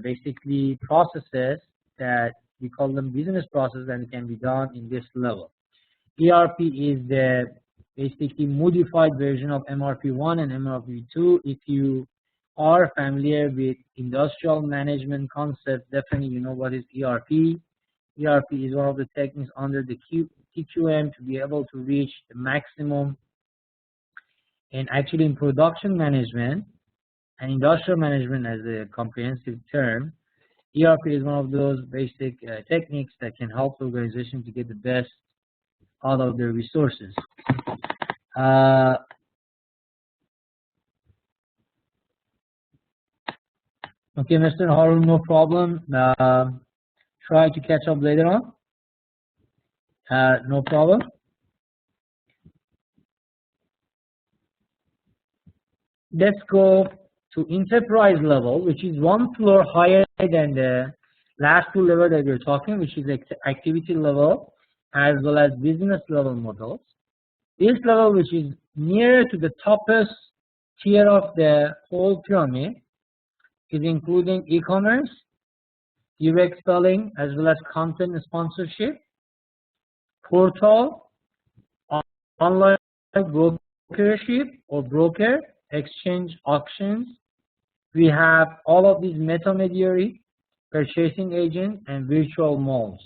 Speaker 1: basically processes that we call them business processes, and it can be done in this level. ERP is the basically modified version of MRP1 and MRP2. If you are familiar with industrial management concept, definitely you know what is ERP. ERP is one of the techniques under the TQM to be able to reach the maximum. And actually in production management and industrial management as a comprehensive term, ERP is one of those basic techniques that can help the organization to get the best out of their resources. Okay, Mr. Harun, no problem. Try to catch up later on. No problem. Let's go to enterprise level, which is one floor higher than the last two levels that we're talking, which is activity level as well as business level models. This level, which is nearer to the toppest tier of the whole pyramid, is including e-commerce, direct selling, as well as content sponsorship, portal, online brokership or broker, exchange, auctions. We have all of these intermediary, purchasing agent, and virtual malls.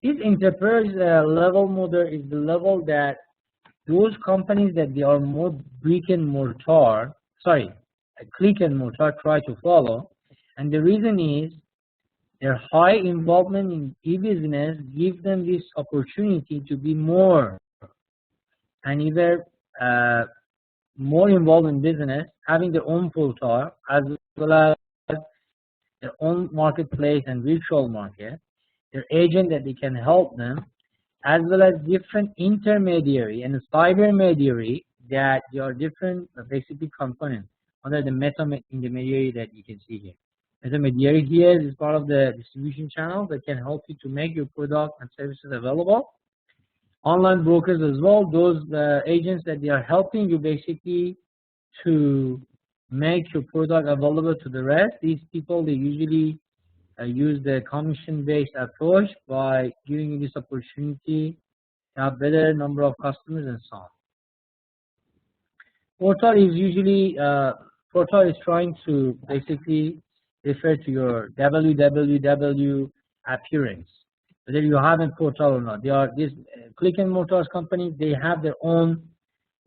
Speaker 1: This enterprise level model is the level that those companies that they are more click and mortar try to follow. And the reason is Their high involvement in e-business gives them this opportunity to be more and even more involved in business, having their own portal as well as their own marketplace and virtual market, their agent that they can help them, as well as different intermediary and cybermediary that there are different basically components under the meta intermediary that you can see here. Intermediary here is part of the distribution channel that can help you to make your product and services available. Online brokers as well, those agents that they are helping you basically to make your product available to the rest. These people, they usually use the commission-based approach by giving you this opportunity to have better number of customers and so on. Portal is usually, portal is trying to basically refer to your www appearance, whether you have a portal or not. They are this click and mortars companies, they have their own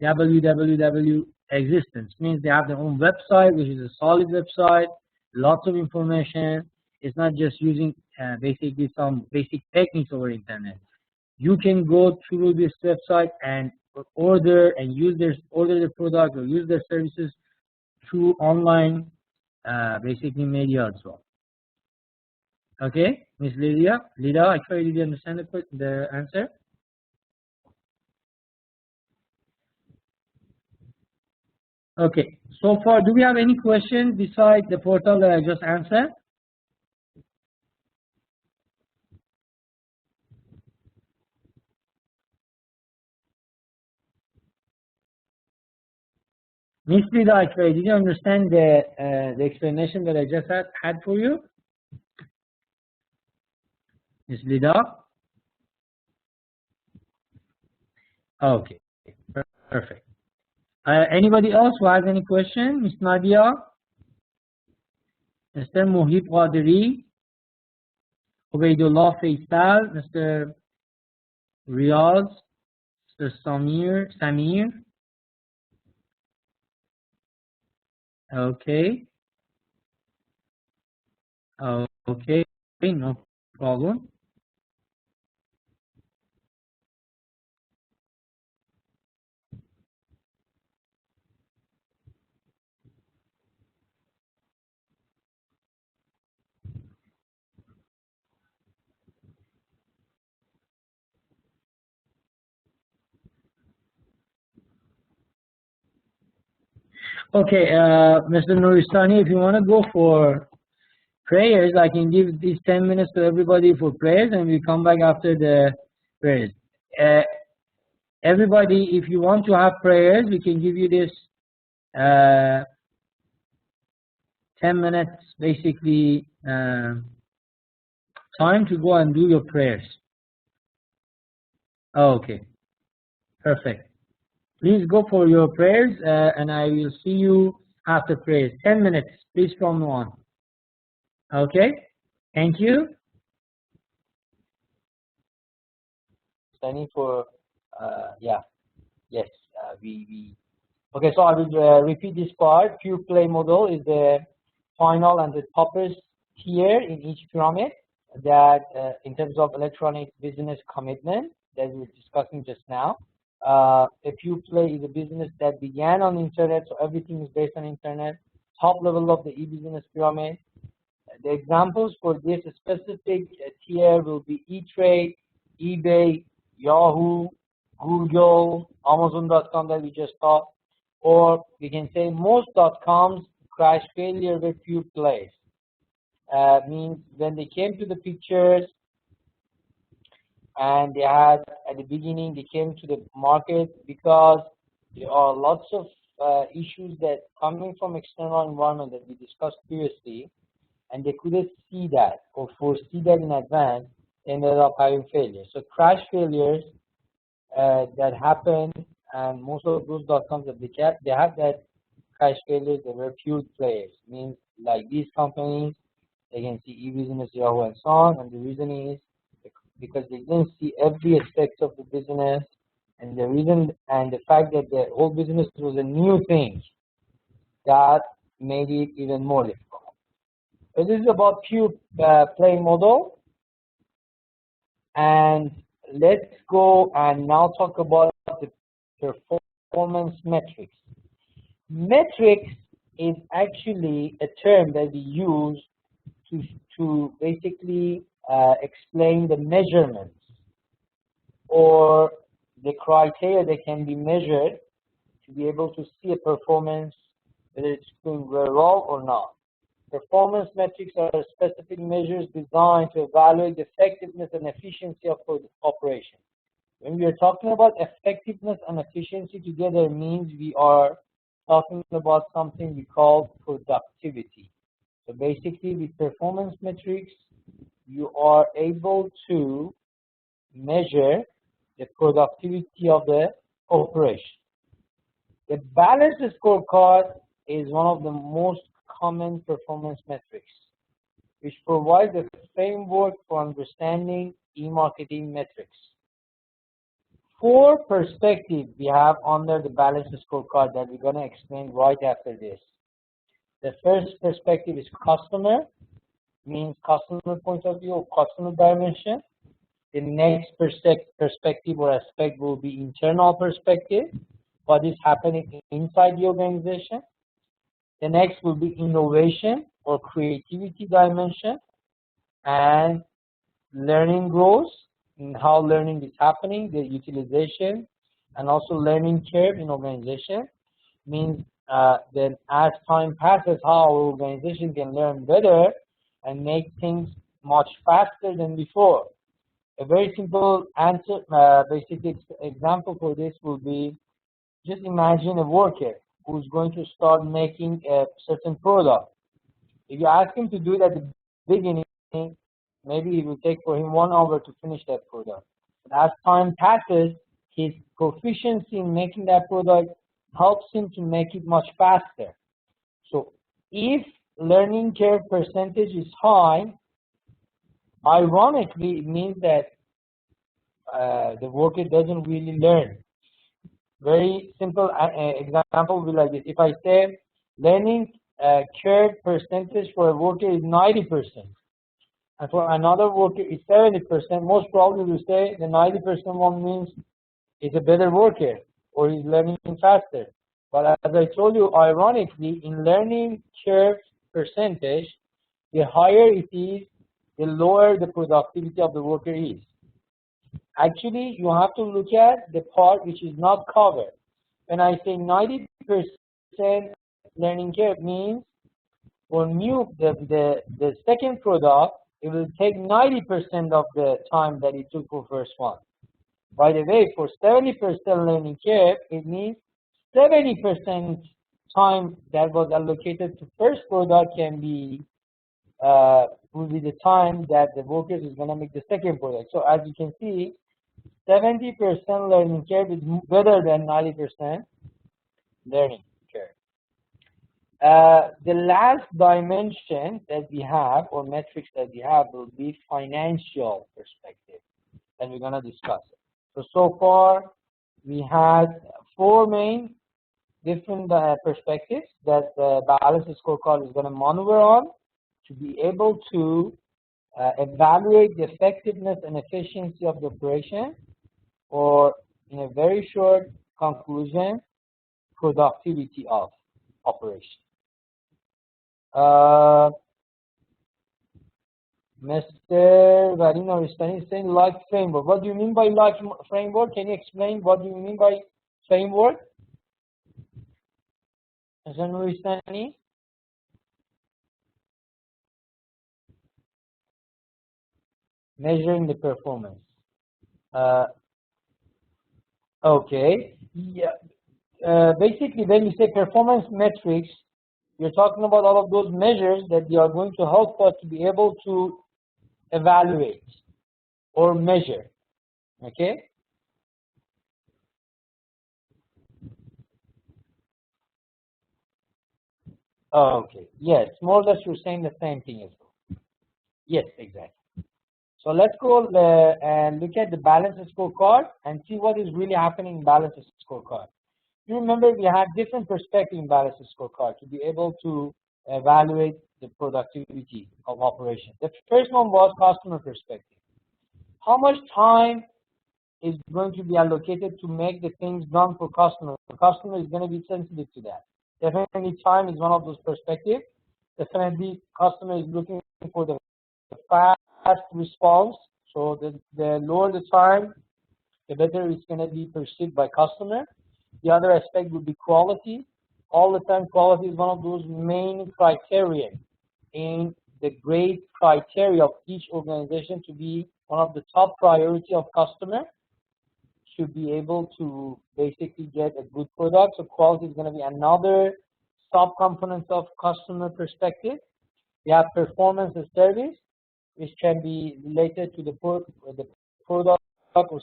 Speaker 1: www existence, means they have their own website, which is a solid website, lots of information. It's not just using basically some basic techniques over internet. You can go through this website and order and use order the product or use their services through online basically media as well. Okay, Miss Lydia, actually, did you understand the answer? Okay, so far, do we have any questions besides the portal that I just answered? Miss Lida, actually, did you understand the explanation that I just had for you? Miss Lida? Okay, perfect. Anybody else who has any question? Miss Nadia? Mr. Mohib Qadiri? Ubaidullah Faisal? Mr. Riyaz? Mr. Samir? Okay. Okay, no problem. Okay, Mr. Nuristani, if you want to go for prayers, I can give these 10 minutes to everybody for prayers, and we come back after the prayers. Everybody, if you want to have prayers, we can give you this 10 minutes, basically, time to go and do your prayers. Okay, perfect. Please go for your prayers, and I will see you after prayers. 10 minutes, please, from now on. Okay, thank you. Standing for, yeah, yes, okay, so I will repeat this part. Pure play model is the final and the toppest tier in each pyramid that in terms of electronic business commitment that we were discussing just now. A pure play is a business that began on internet, so everything is based on internet. Top level of the e-business pyramid. The examples for this specific tier will be E-Trade, eBay, Yahoo, Google, Amazon.com that we just saw, or we can say most .coms crash failure were pure plays. Means when they came to the pictures and they had at the beginning they came to the market because there are lots of issues that coming from external environment that we discussed previously, and they couldn't see that or foresee that in advance, ended up having failures. So crash failures that happened, and most of those .coms that they have that crash failures, they were pure players. Means like these companies, they can see e-business, Yahoo, and so on, and the reason is because they didn't see every aspect of the business, and the reason and the fact that the whole business was a new thing that made it even more difficult. So this is about pure play model, and let's go and now talk about the performance metrics. Metrics is actually a term that we use to basically explain the measurements or the criteria that can be measured to be able to see a performance, whether it's going very well or not. Performance metrics are specific measures designed to evaluate the effectiveness and efficiency of operation. When we are talking about effectiveness and efficiency together, means we are talking about something we call productivity. So basically, with performance metrics, you are able to measure the productivity of the operation. The balanced scorecard is one of the most common performance metrics, which provides a framework for understanding e-marketing metrics. 4 perspectives we have under the balanced scorecard that we're going to explain right after this. The first perspective is customer, means customer point of view or customer dimension. The next perspective or aspect will be internal perspective, what is happening inside the organization. The next will be innovation or creativity dimension, and learning growth, and how learning is happening, the utilization, and also learning curve in organization. Means that as time passes, how our organization can learn better and make things much faster than before. A very simple answer, basic example for this will be, just imagine a worker who's going to start making a certain product. If you ask him to do it at the beginning, maybe it will take for him 1 hour to finish that product. But as time passes, his proficiency in making that product helps him to make it much faster. So if learning curve percentage is high, ironically, it means that the worker doesn't really learn. Very simple example will be like this. If I say learning curve percentage for a worker is 90%, and for another worker is 70%, most probably we say the 90% one means he's a better worker or he's learning faster. But as I told you, ironically, in learning curve percentage, the higher it is, the lower the productivity of the worker is. Actually, you have to look at the part which is not covered. When I say 90% learning curve, means for the second product, it will take 90% of the time that it took for first one. By the way, for 70% learning curve, it means 70% time that was allocated to first product can be will be the time that the workers is going to make the second product. So as you can see, 70% learning curve is better than 90% learning curve. The last dimension that we have, or metrics that we have, will be financial perspective, and we're going to discuss it. So far, we had 4 main different perspectives that the balanced scorecard is going to maneuver on to be able to evaluate the effectiveness and efficiency of the operation, or in a very short conclusion, productivity of operation. Mr. Varina Ristani is saying like framework. What do you mean by like framework? Can you explain what do you mean by framework? Mr. Ristani? Measuring the performance. Okay. Yeah. Basically, when you say performance metrics, you're talking about all of those measures that they are going to help us to be able to evaluate or measure. Okay. Okay. Yes. More or less, you're saying the same thing as well. Yes, exactly. So let's go and look at the balanced scorecard and see what is really happening in balanced scorecard. You remember we have different perspectives in balanced scorecard to be able to evaluate the productivity of operation. The first one was customer perspective. How much time is going to be allocated to make the things done for customer? The customer is going to be sensitive to that. Definitely time is one of those perspectives. Definitely customer is looking for the fast response. So the lower the time, the better it's going to be perceived by customer. The other aspect would be quality. All the time, quality is one of those main criteria in the great criteria of each organization to be one of the top priority of customer. Should be able to basically get a good product. So quality is going to be another sub-component of customer perspective. We have performance and service, which can be related to the product or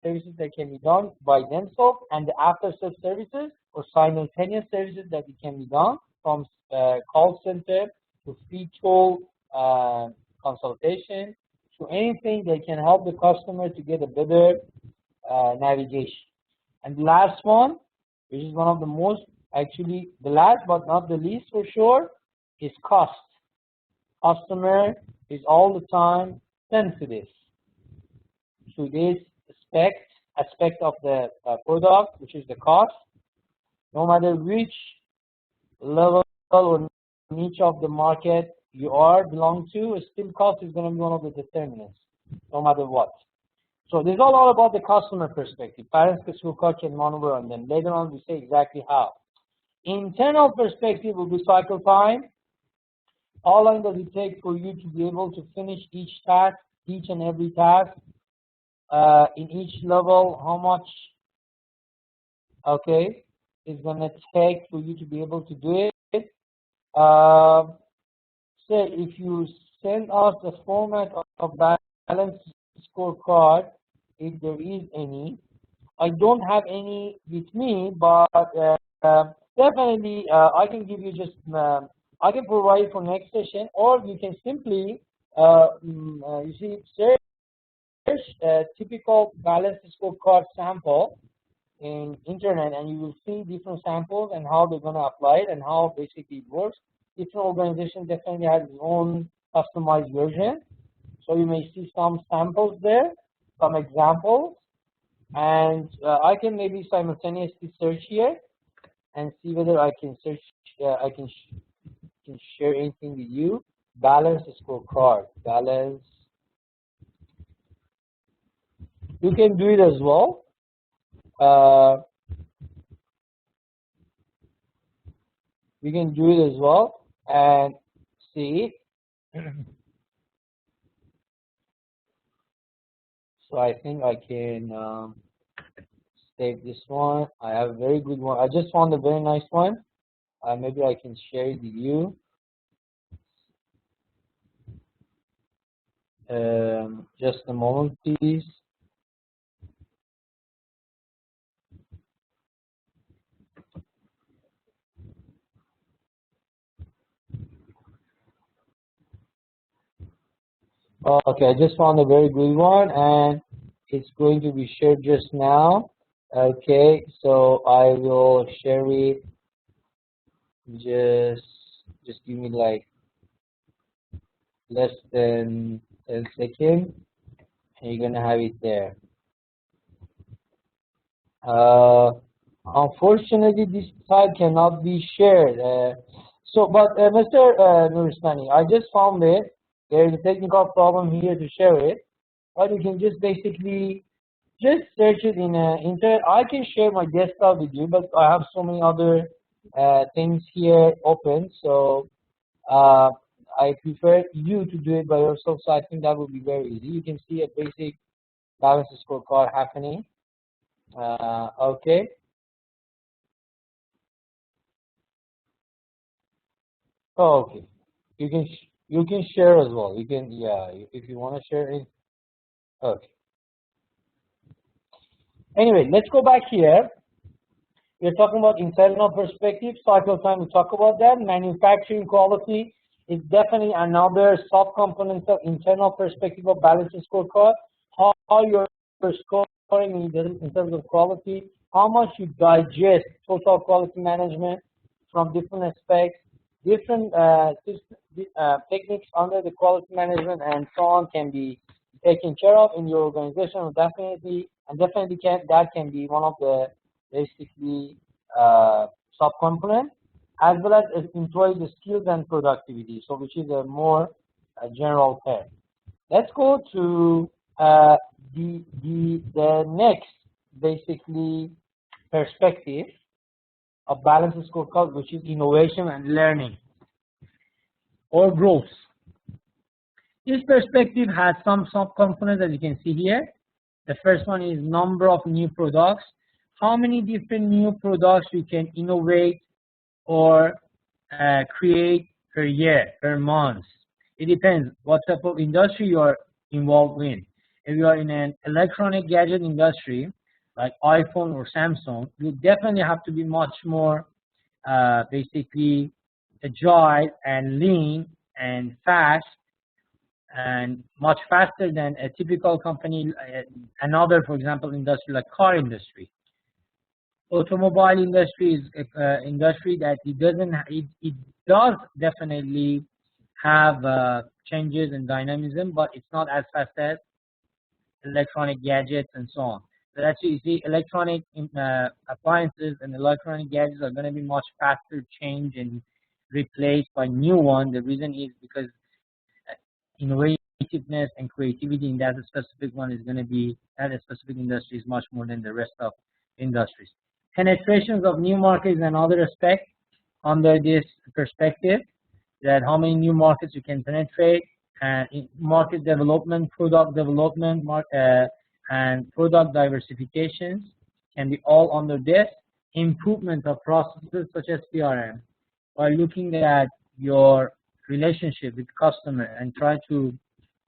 Speaker 1: services that can be done by themselves, and the after-sales services or simultaneous services that it can be done from call center to free tool consultation to anything that can help the customer to get a better navigation. And the last one, which is one of the most, actually the last but not the least for sure, is cost. Customer is all the time sensitive to this aspect of the product, which is the cost. No matter which level or niche of the market you belong to, still cost is going to be one of the determinants, no matter what. So this is all about the customer perspective. Balanced Scorecard can maneuver on them. Later on, we say exactly how. Internal perspective will be cycle time. How long does it take for you to be able to finish each task, each and every task, in each level? How much, okay, is going to take for you to be able to do it? Say if you send us the format of Balanced Scorecard, if there is any. I don't have any with me, but definitely I can give you just, I can provide for next session, or you can simply, you see, search typical Balanced Scorecard sample in internet, and you will see different samples and how they're going to apply it and how basically it works. Different organization definitely has its own customized version. So you may see some samples there, some examples, and I can maybe simultaneously search here and see whether I can search, I can share anything with you. Balanced Scorecard, balance. You can do it as well. We can do it as well and see it. So I think I can save this one. I have a very good one. I just found a very nice one. Maybe I can share it with you. Just a moment, please. Okay, I just found a very good one, and it's going to be shared just now. Okay, so I will share it. Just give me like less than 10 seconds, and you're gonna have it there. Unfortunately, this type cannot be shared. But Mr. Nuristani, I just found it. There is a technical problem here to share it, but you can just basically just search it in internet. I can share my desktop with you, but I have so many other things here open, so I prefer you to do it by yourself. So I think that would be very easy. You can see a basic Balanced Scorecard happening. Okay. Oh, okay. You can share as well. You can, yeah, if you want to share it. Okay. Anyway, let's go back here. We're talking about internal perspective, cycle time. We talk about that. Manufacturing quality is definitely another sub-component of internal perspective of Balanced Scorecard. How you're scoring in terms of quality, how much you digest total quality management from different aspects, different techniques under the quality management and so on can be taken care of in your organization. Definitely that can be one of the basically subcomponents, as well as employee the skills and productivity, so which is a more general term. Let's go to the next basically perspective of balanced scorecard, which is innovation and learning or growth. This perspective has some subcomponents, as you can see here. The first one is number of new products. How many different new products you can innovate or create per year, per month. It depends what type of industry you are involved in. If you are in an electronic gadget industry, like iPhone or Samsung, you definitely have to be much more basically agile and lean and fast, and much faster than a typical company, another, for example, industry like car industry. Automobile industry is an industry that it does definitely have changes and dynamism, but it's not as fast as electronic gadgets and so on. So that's you see, electronic appliances and electronic gadgets are going to be much faster change and replaced by new one. The reason is because innovativeness and creativity in that specific one is going to be, that specific industry is much more than the rest of industries. Penetrations of new markets and other aspects under this perspective, that how many new markets you can penetrate, and market development, product development, and product diversifications can be all under this. Improvement of processes such as CRM, by looking at your relationship with customer and try to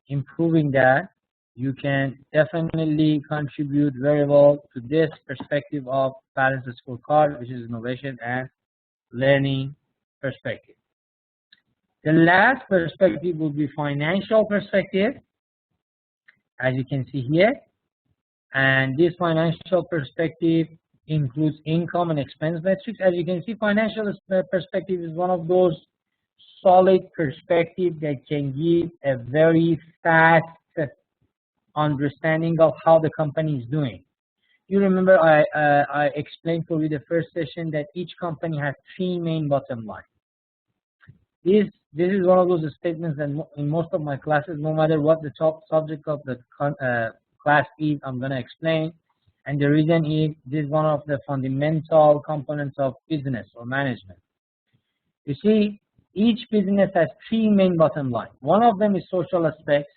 Speaker 1: improving that, you can definitely contribute very well to this perspective of balanced scorecard, which is innovation and learning perspective. The last perspective will be financial perspective, as you can see here. And this financial perspective includes income and expense metrics. As you can see, financial perspective is one of those solid perspectives that can give a very fast understanding of how the company is doing. You remember I explained for you the first session that each company has three main bottom lines. This is one of those statements that in most of my classes, no matter what the top subject of the class is, I'm going to explain. And the reason is this is one of the fundamental components of business or management. You see, each business has three main bottom lines. One of them is social aspects,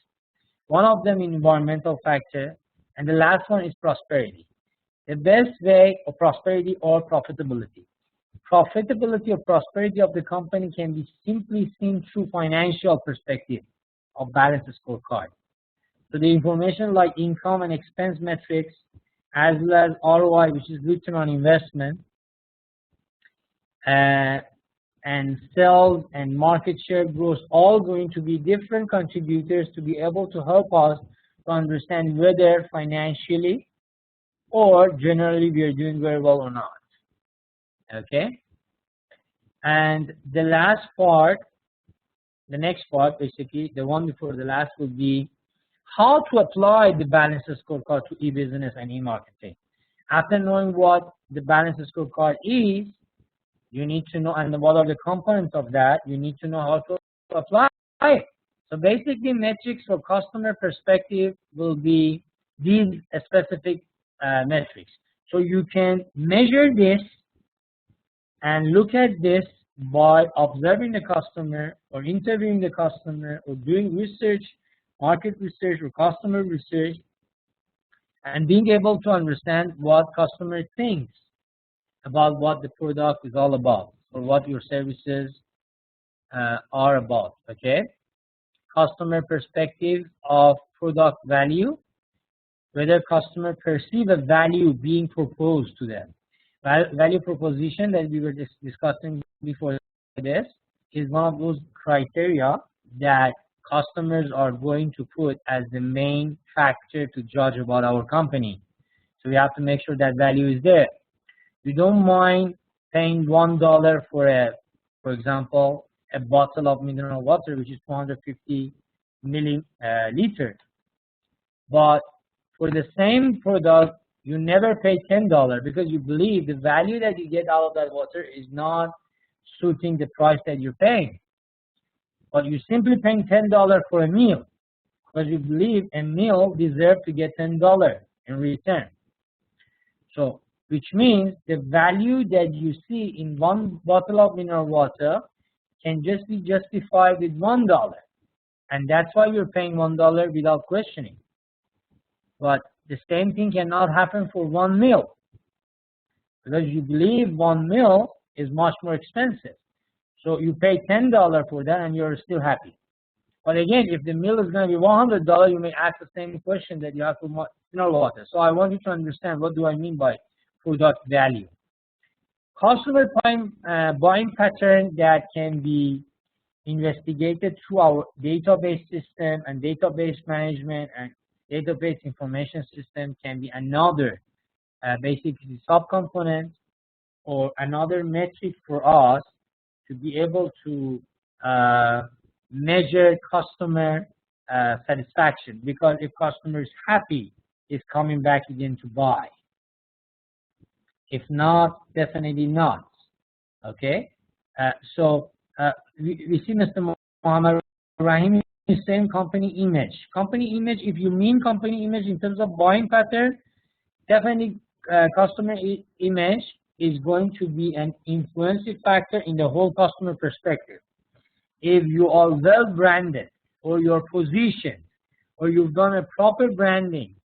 Speaker 1: one of them is environmental factor, and the last one is prosperity. The best way of prosperity or profitability. Profitability or prosperity of the company can be simply seen through financial perspective of balanced scorecard. So the information like income and expense metrics, as well as ROI, which is return on investment, and sales and market share growth, all going to be different contributors to be able to help us to understand whether financially or generally we are doing very well or not. Okay? And the last part, the next part, basically, the one before the last would be how to apply the balanced scorecard to e-business and e-marketing. After knowing what the balanced scorecard is, you need to know, and what are the components of that, you need to know how to apply it. So basically, metrics for customer perspective will be these specific metrics. So you can measure this and look at this by observing the customer or interviewing the customer or doing research, market research or customer research, and being able to understand what customer thinks about what the product is all about or what your services are about. Okay? Customer perspective of product value, whether customer perceive a value being proposed to them. Value proposition that we were discussing before this is one of those criteria that customers are going to put as the main factor to judge about our company. So we have to make sure that value is there. We don't mind paying $1 for example, a bottle of mineral water, which is 250 milliliters. But for the same product, you never pay $10 because you believe the value that you get out of that water is not suiting the price that you're paying. But you're simply paying $10 for a meal because you believe a meal deserves to get $10 in return. So, which means the value that you see in one bottle of mineral water can just be justified with $1. And that's why you're paying $1 without questioning. But the same thing cannot happen for one meal because you believe one meal is much more expensive. So you pay $10 for that and you're still happy. But again, if the meal is going to be $100, you may ask the same question that you have for mineral water. So I want you to understand, what do I mean by product value? Customer buying pattern that can be investigated through our database system and database management and database information system can be another basically subcomponent or another metric for us to be able to measure customer satisfaction, because if customer is happy, is coming back again to buy. If not, definitely not. Okay, so we see Mr. Muhammad Rahim is saying company image. Company image, if you mean company image in terms of buying pattern, definitely customer image is going to be an influencing factor in the whole customer perspective. If you are well branded, or your position, or you've done a proper branding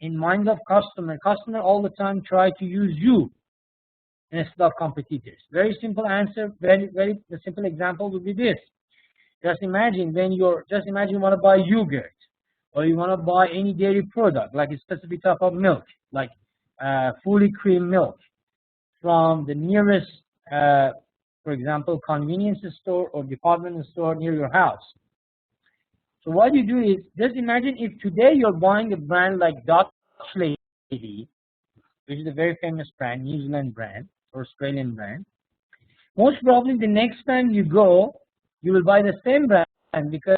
Speaker 1: in mind of customer all the time try to use you instead of competitors. Very simple answer, very simple example would be this. Just imagine you want to buy yogurt, or you want to buy any dairy product, like a specific type of milk, like fully cream milk, from the nearest, for example, convenience store or department store near your house. So what you do is, just imagine if today you're buying a brand like Dutch Lady, which is a very famous brand, New Zealand brand, or Australian brand. Most probably the next time you go, you will buy the same brand because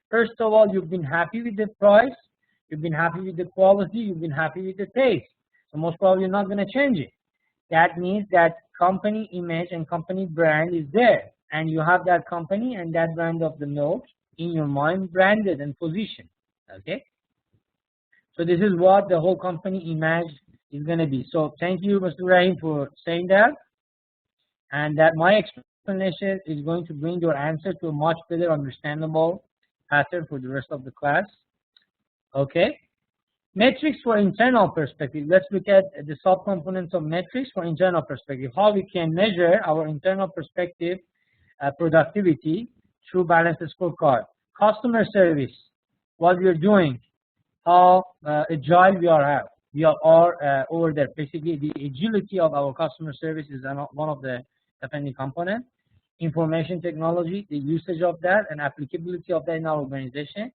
Speaker 1: first of all, you've been happy with the price, you've been happy with the quality, you've been happy with the taste. So most probably you're not going to change it. That means that company image and company brand is there, and you have that company and that brand of the milk in your mind branded and positioned. Okay, so this is what the whole company image is going to be. So thank you, Mr. Rahim, for saying that, and that my explanation is going to bring your answer to a much better understandable pattern for the rest of the class. Okay, metrics for internal perspective. Let's look at the subcomponents of metrics for internal perspective. How we can measure our internal perspective productivity through Balanced Scorecard. Customer service, what we are doing, how agile we are over there. Basically, the agility of our customer service is one of the definitely components. Information technology, the usage of that and applicability of that in our organization,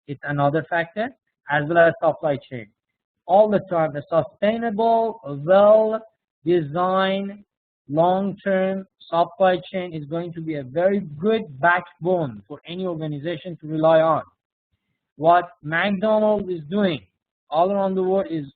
Speaker 1: it's another factor, as well as supply chain. All the time, a sustainable, well-designed, long-term supply chain is going to be a very good backbone for any organization to rely on. What McDonald's is doing all around the world is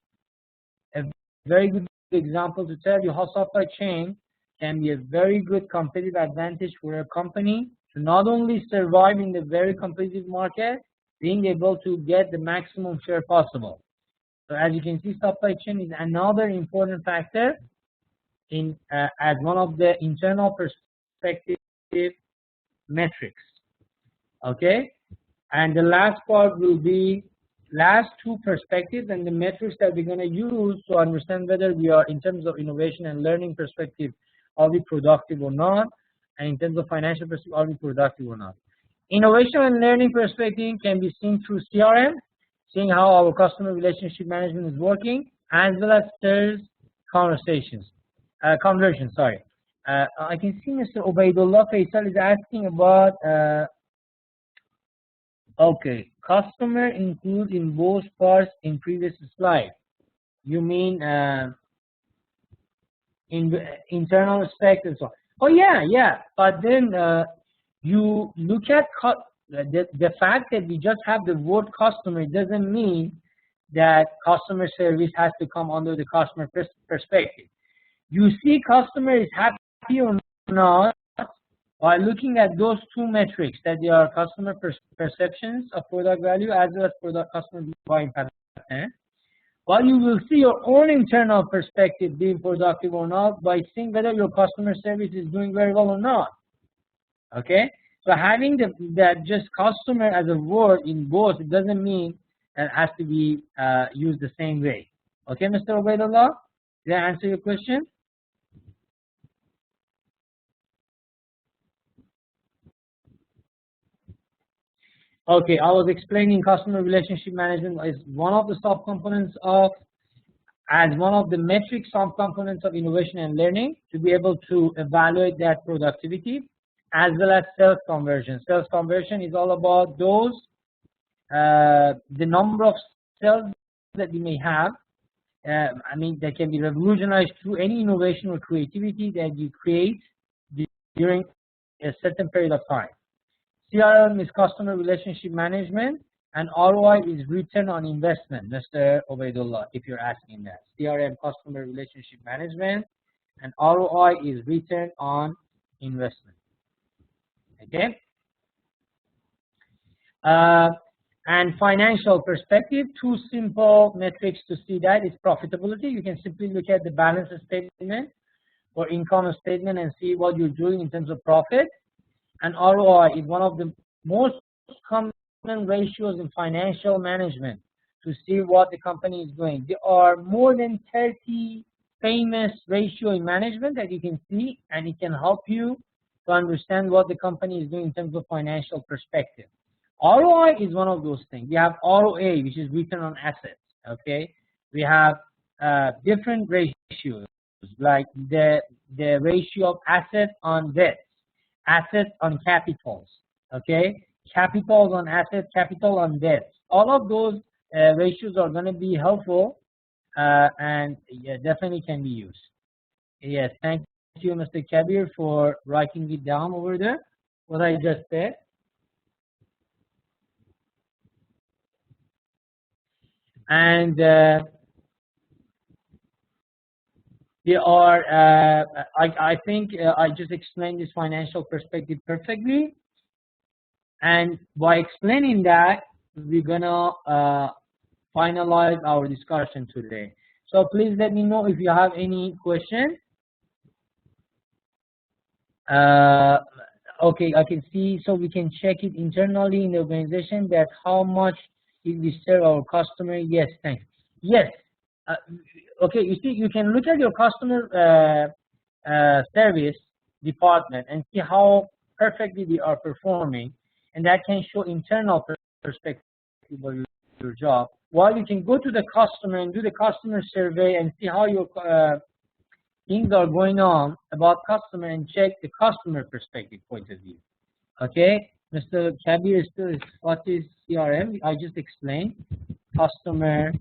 Speaker 1: a very good example to tell you how supply chain can be a very good competitive advantage for a company to not only survive in the very competitive market, being able to get the maximum share possible. So as you can see, supply chain is another important factor in as one of the internal perspective metrics. Okay, and the last part will be last two perspectives and the metrics that we're going to use to understand whether we are, in terms of innovation and learning perspective, are we productive or not, and in terms of financial perspective, are we productive or not. Innovation and learning perspective can be seen through CRM, seeing how our customer relationship management is working, as well as sales conversions. I can see Mr. Ubaidullah Faisal is asking about, okay, customer includes in both parts in previous slide. You mean in internal aspect and so on. Oh yeah, but then you look at the fact that we just have the word customer doesn't mean that customer service has to come under the customer perspective. You see customer is happy or not by looking at those two metrics, that they are customer perceptions of product value as well as product customer buying pattern. But you will see your own internal perspective being productive or not by seeing whether your customer service is doing very well or not. Okay? So having that just customer as a word in both, it doesn't mean that it has to be used the same way. Okay, Mr. Ubaidullah? Did I answer your question? Okay, I was explaining customer relationship management is one of the subcomponents of, as one of the metric subcomponents of innovation and learning to be able to evaluate that productivity, as well as sales conversion. Sales conversion is all about those, the number of sales that we may have. I mean, that can be revolutionized through any innovation or creativity that you create during a certain period of time. CRM is customer relationship management, and ROI is return on investment, Mr. Ubaidullah, if you're asking that. CRM, customer relationship management, and ROI is return on investment. Okay? And financial perspective, two simple metrics to see that is profitability. You can simply look at the balance statement or income statement and see what you're doing in terms of profit. And ROI is one of the most common ratios in financial management to see what the company is doing. There are more than 30 famous ratios in management that you can see, and it can help you to understand what the company is doing in terms of financial perspective. ROI is one of those things. We have ROA, which is return on assets. Okay, we have different ratios, like the ratio of assets on debt, assets on capitals. Okay, capitals on assets, capital on debt. All of those ratios are going to be helpful and definitely can be used. Yes, thank you, Mr. Kabir, for writing it down over there, what I just said. And there are, I think I just explained this financial perspective perfectly. And by explaining that, we're gonna finalize our discussion today. So please let me know if you have any questions. Okay, I can see, so we can check it internally in the organization that how much if we serve our customer. Yes, thanks. Yes. Okay, you see, you can look at your customer service department and see how perfectly they are performing, and that can show internal perspective of your job. While you can go to the customer and do the customer survey and see how your things are going on about customer and check the customer perspective point of view. Okay, Mr. Kabir, what is CRM? I just explained. Customer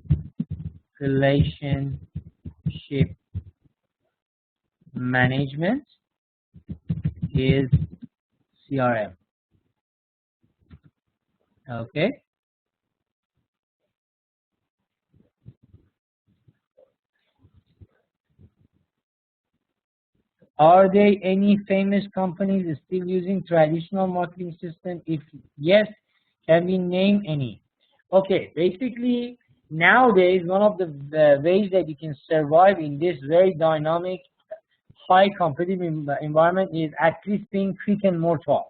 Speaker 1: relationship management is CRM. Okay. Are there any famous companies still using traditional marketing system? If yes, can we name any? Okay, basically nowadays one of the ways that you can survive in this very dynamic, high competitive environment is at least being brick and mortar.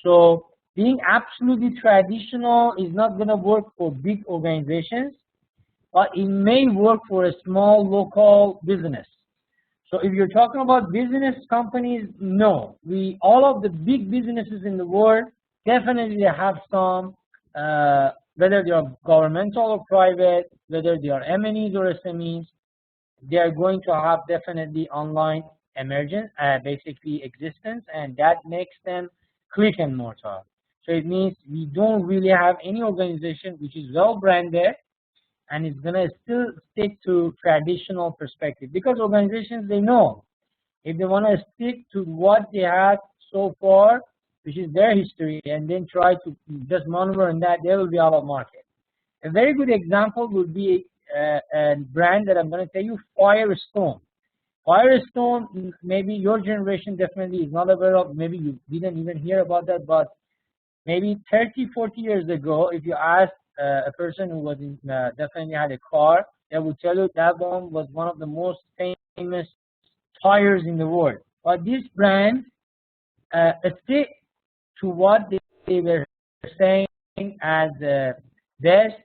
Speaker 1: So being absolutely traditional is not going to work for big organizations, but it may work for a small local business. So if you're talking about business companies, no. All of the big businesses in the world definitely have some, whether they are governmental or private, whether they are M&Es or SMEs, they are going to have definitely online emergence, basically existence, and that makes them click and mortar. So it means we don't really have any organization which is well branded and it's gonna still stick to traditional perspective, because organizations, they know if they want to stick to what they have so far, which is their history, and then try to just maneuver in that, they will be out of market. A very good example would be a brand that I'm going to tell you, Firestone. Firestone, maybe your generation definitely is not aware of, maybe you didn't even hear about that, but maybe 30, 40 years ago, if you asked a person who was in, definitely had a car, they would tell you that one was one of the most famous tires in the world. But this brand stick to what they were saying as best,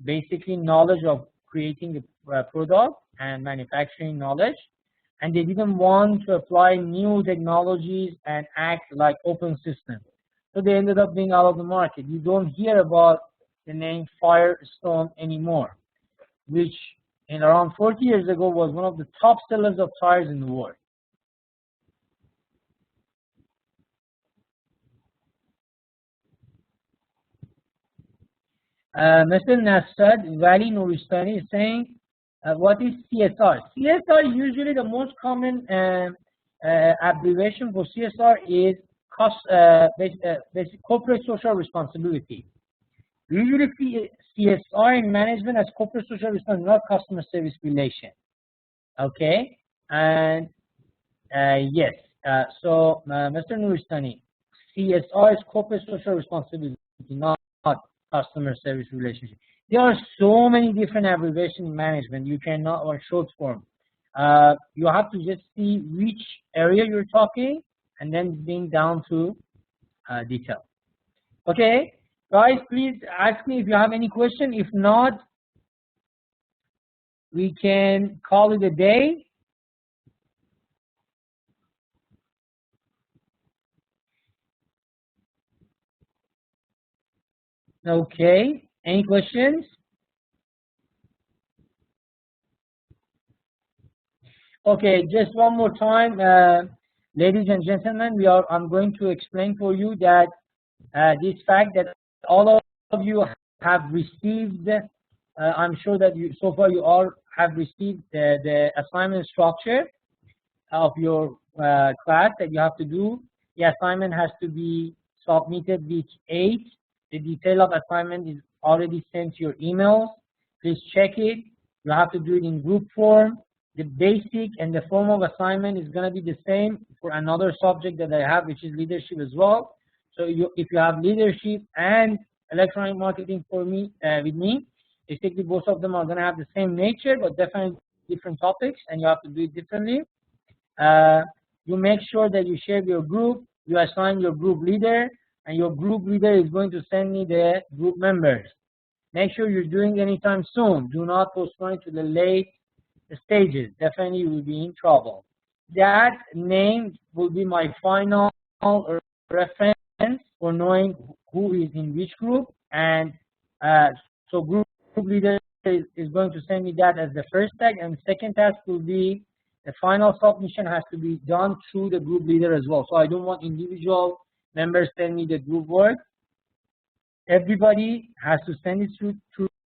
Speaker 1: basically knowledge of creating a product and manufacturing knowledge, and they didn't want to apply new technologies and act like open systems. So they ended up being out of the market. You don't hear about the name Firestone anymore, which in around 40 years ago was one of the top sellers of tires in the world. Mr. Nasrad Vali Nuristani is saying, what is CSR? CSR, usually the most common abbreviation for CSR is basic corporate social responsibility. Usually CSR in management as corporate social responsibility, not customer service relation. Okay, and yes, so Mr. Nuristani, CSR is corporate social responsibility, not customer service relationship. There are so many different abbreviations in management. You cannot, or short form. You have to just see which area you're talking and then being down to detail. Okay, guys, please ask me if you have any question. If not, we can call it a day. Okay, any questions? Okay, just one more time, ladies and gentlemen, I'm going to explain for you that this fact that all of you have received, I'm sure that so far you all have received the assignment structure of your class that you have to do. The assignment has to be submitted week 8. The detail of assignment is already sent to your emails. Please check it. You have to do it in group form. The basic and the form of assignment is going to be the same for another subject that I have, which is leadership as well. So if you have leadership and electronic marketing for me with me, basically both of them are going to have the same nature, but definitely different topics, and you have to do it differently. You make sure that you share your group, you assign your group leader, and your group leader is going to send me the group members. Make sure you're doing it anytime soon. Do not postpone it to the late stages. Definitely you will be in trouble. That name will be my final reference for knowing who is in which group, and so group leader is going to send me that as the first tag, and second task will be the final submission has to be done through the group leader as well. So I don't want individual members send me the group work. Everybody has to send it through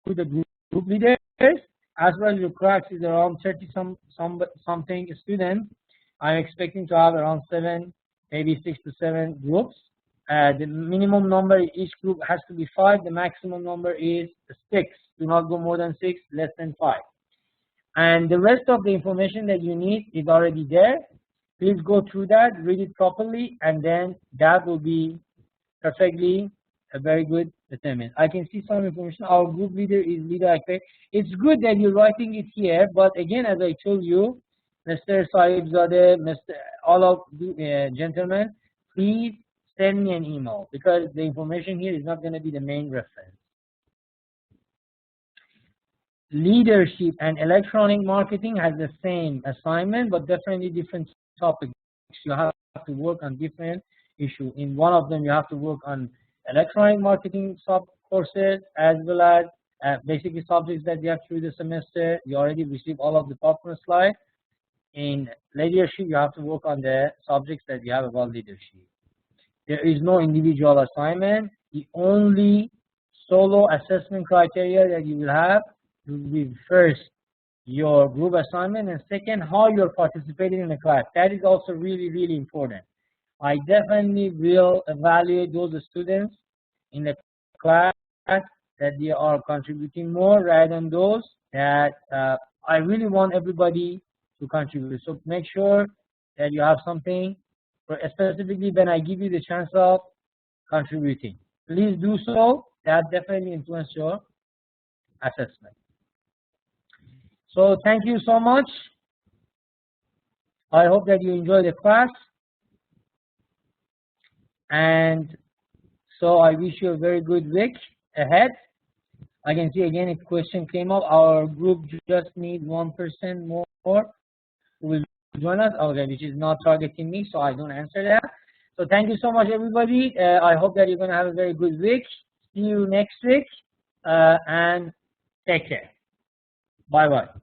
Speaker 1: the group leaders. As well as your class is around 30 something students. I'm expecting to have around 7, maybe 6 to 7 groups. The minimum number in each group has to be 5. The maximum number is 6. Do not go more than 6, less than 5. And the rest of the information that you need is already there. Please go through that, read it properly, and then that will be perfectly a very good assignment. I can see some information. Our group leader is Leader Akbar. It's good that you're writing it here, but again, as I told you, Mr. Sahibzadeh, all of the gentlemen, please send me an email because the information here is not going to be the main reference. Leadership and electronic marketing has the same assignment, but definitely different topics. You have to work on different issues. In one of them, you have to work on electronic marketing sub courses as well as basically subjects that you have through the semester. You already received all of the PowerPoint slides. In leadership, you have to work on the subjects that you have about leadership. There is no individual assignment. The only solo assessment criteria that you will have will be first your group assignment, and second how you're participating in the class. That is also really, really important. I definitely will evaluate those students in the class that they are contributing more rather than those that I really want everybody to contribute. So make sure that you have something, for specifically when I give you the chance of contributing. Please do so. That definitely influences your assessment. So thank you so much. I hope that you enjoy the class. And so I wish you a very good week ahead. I can see again a question came up. Our group just needs 1% more who will join us. Okay, which is not targeting me, so I don't answer that. So thank you so much, everybody. I hope that you're going to have a very good week. See you next week, and take care. Bye-bye.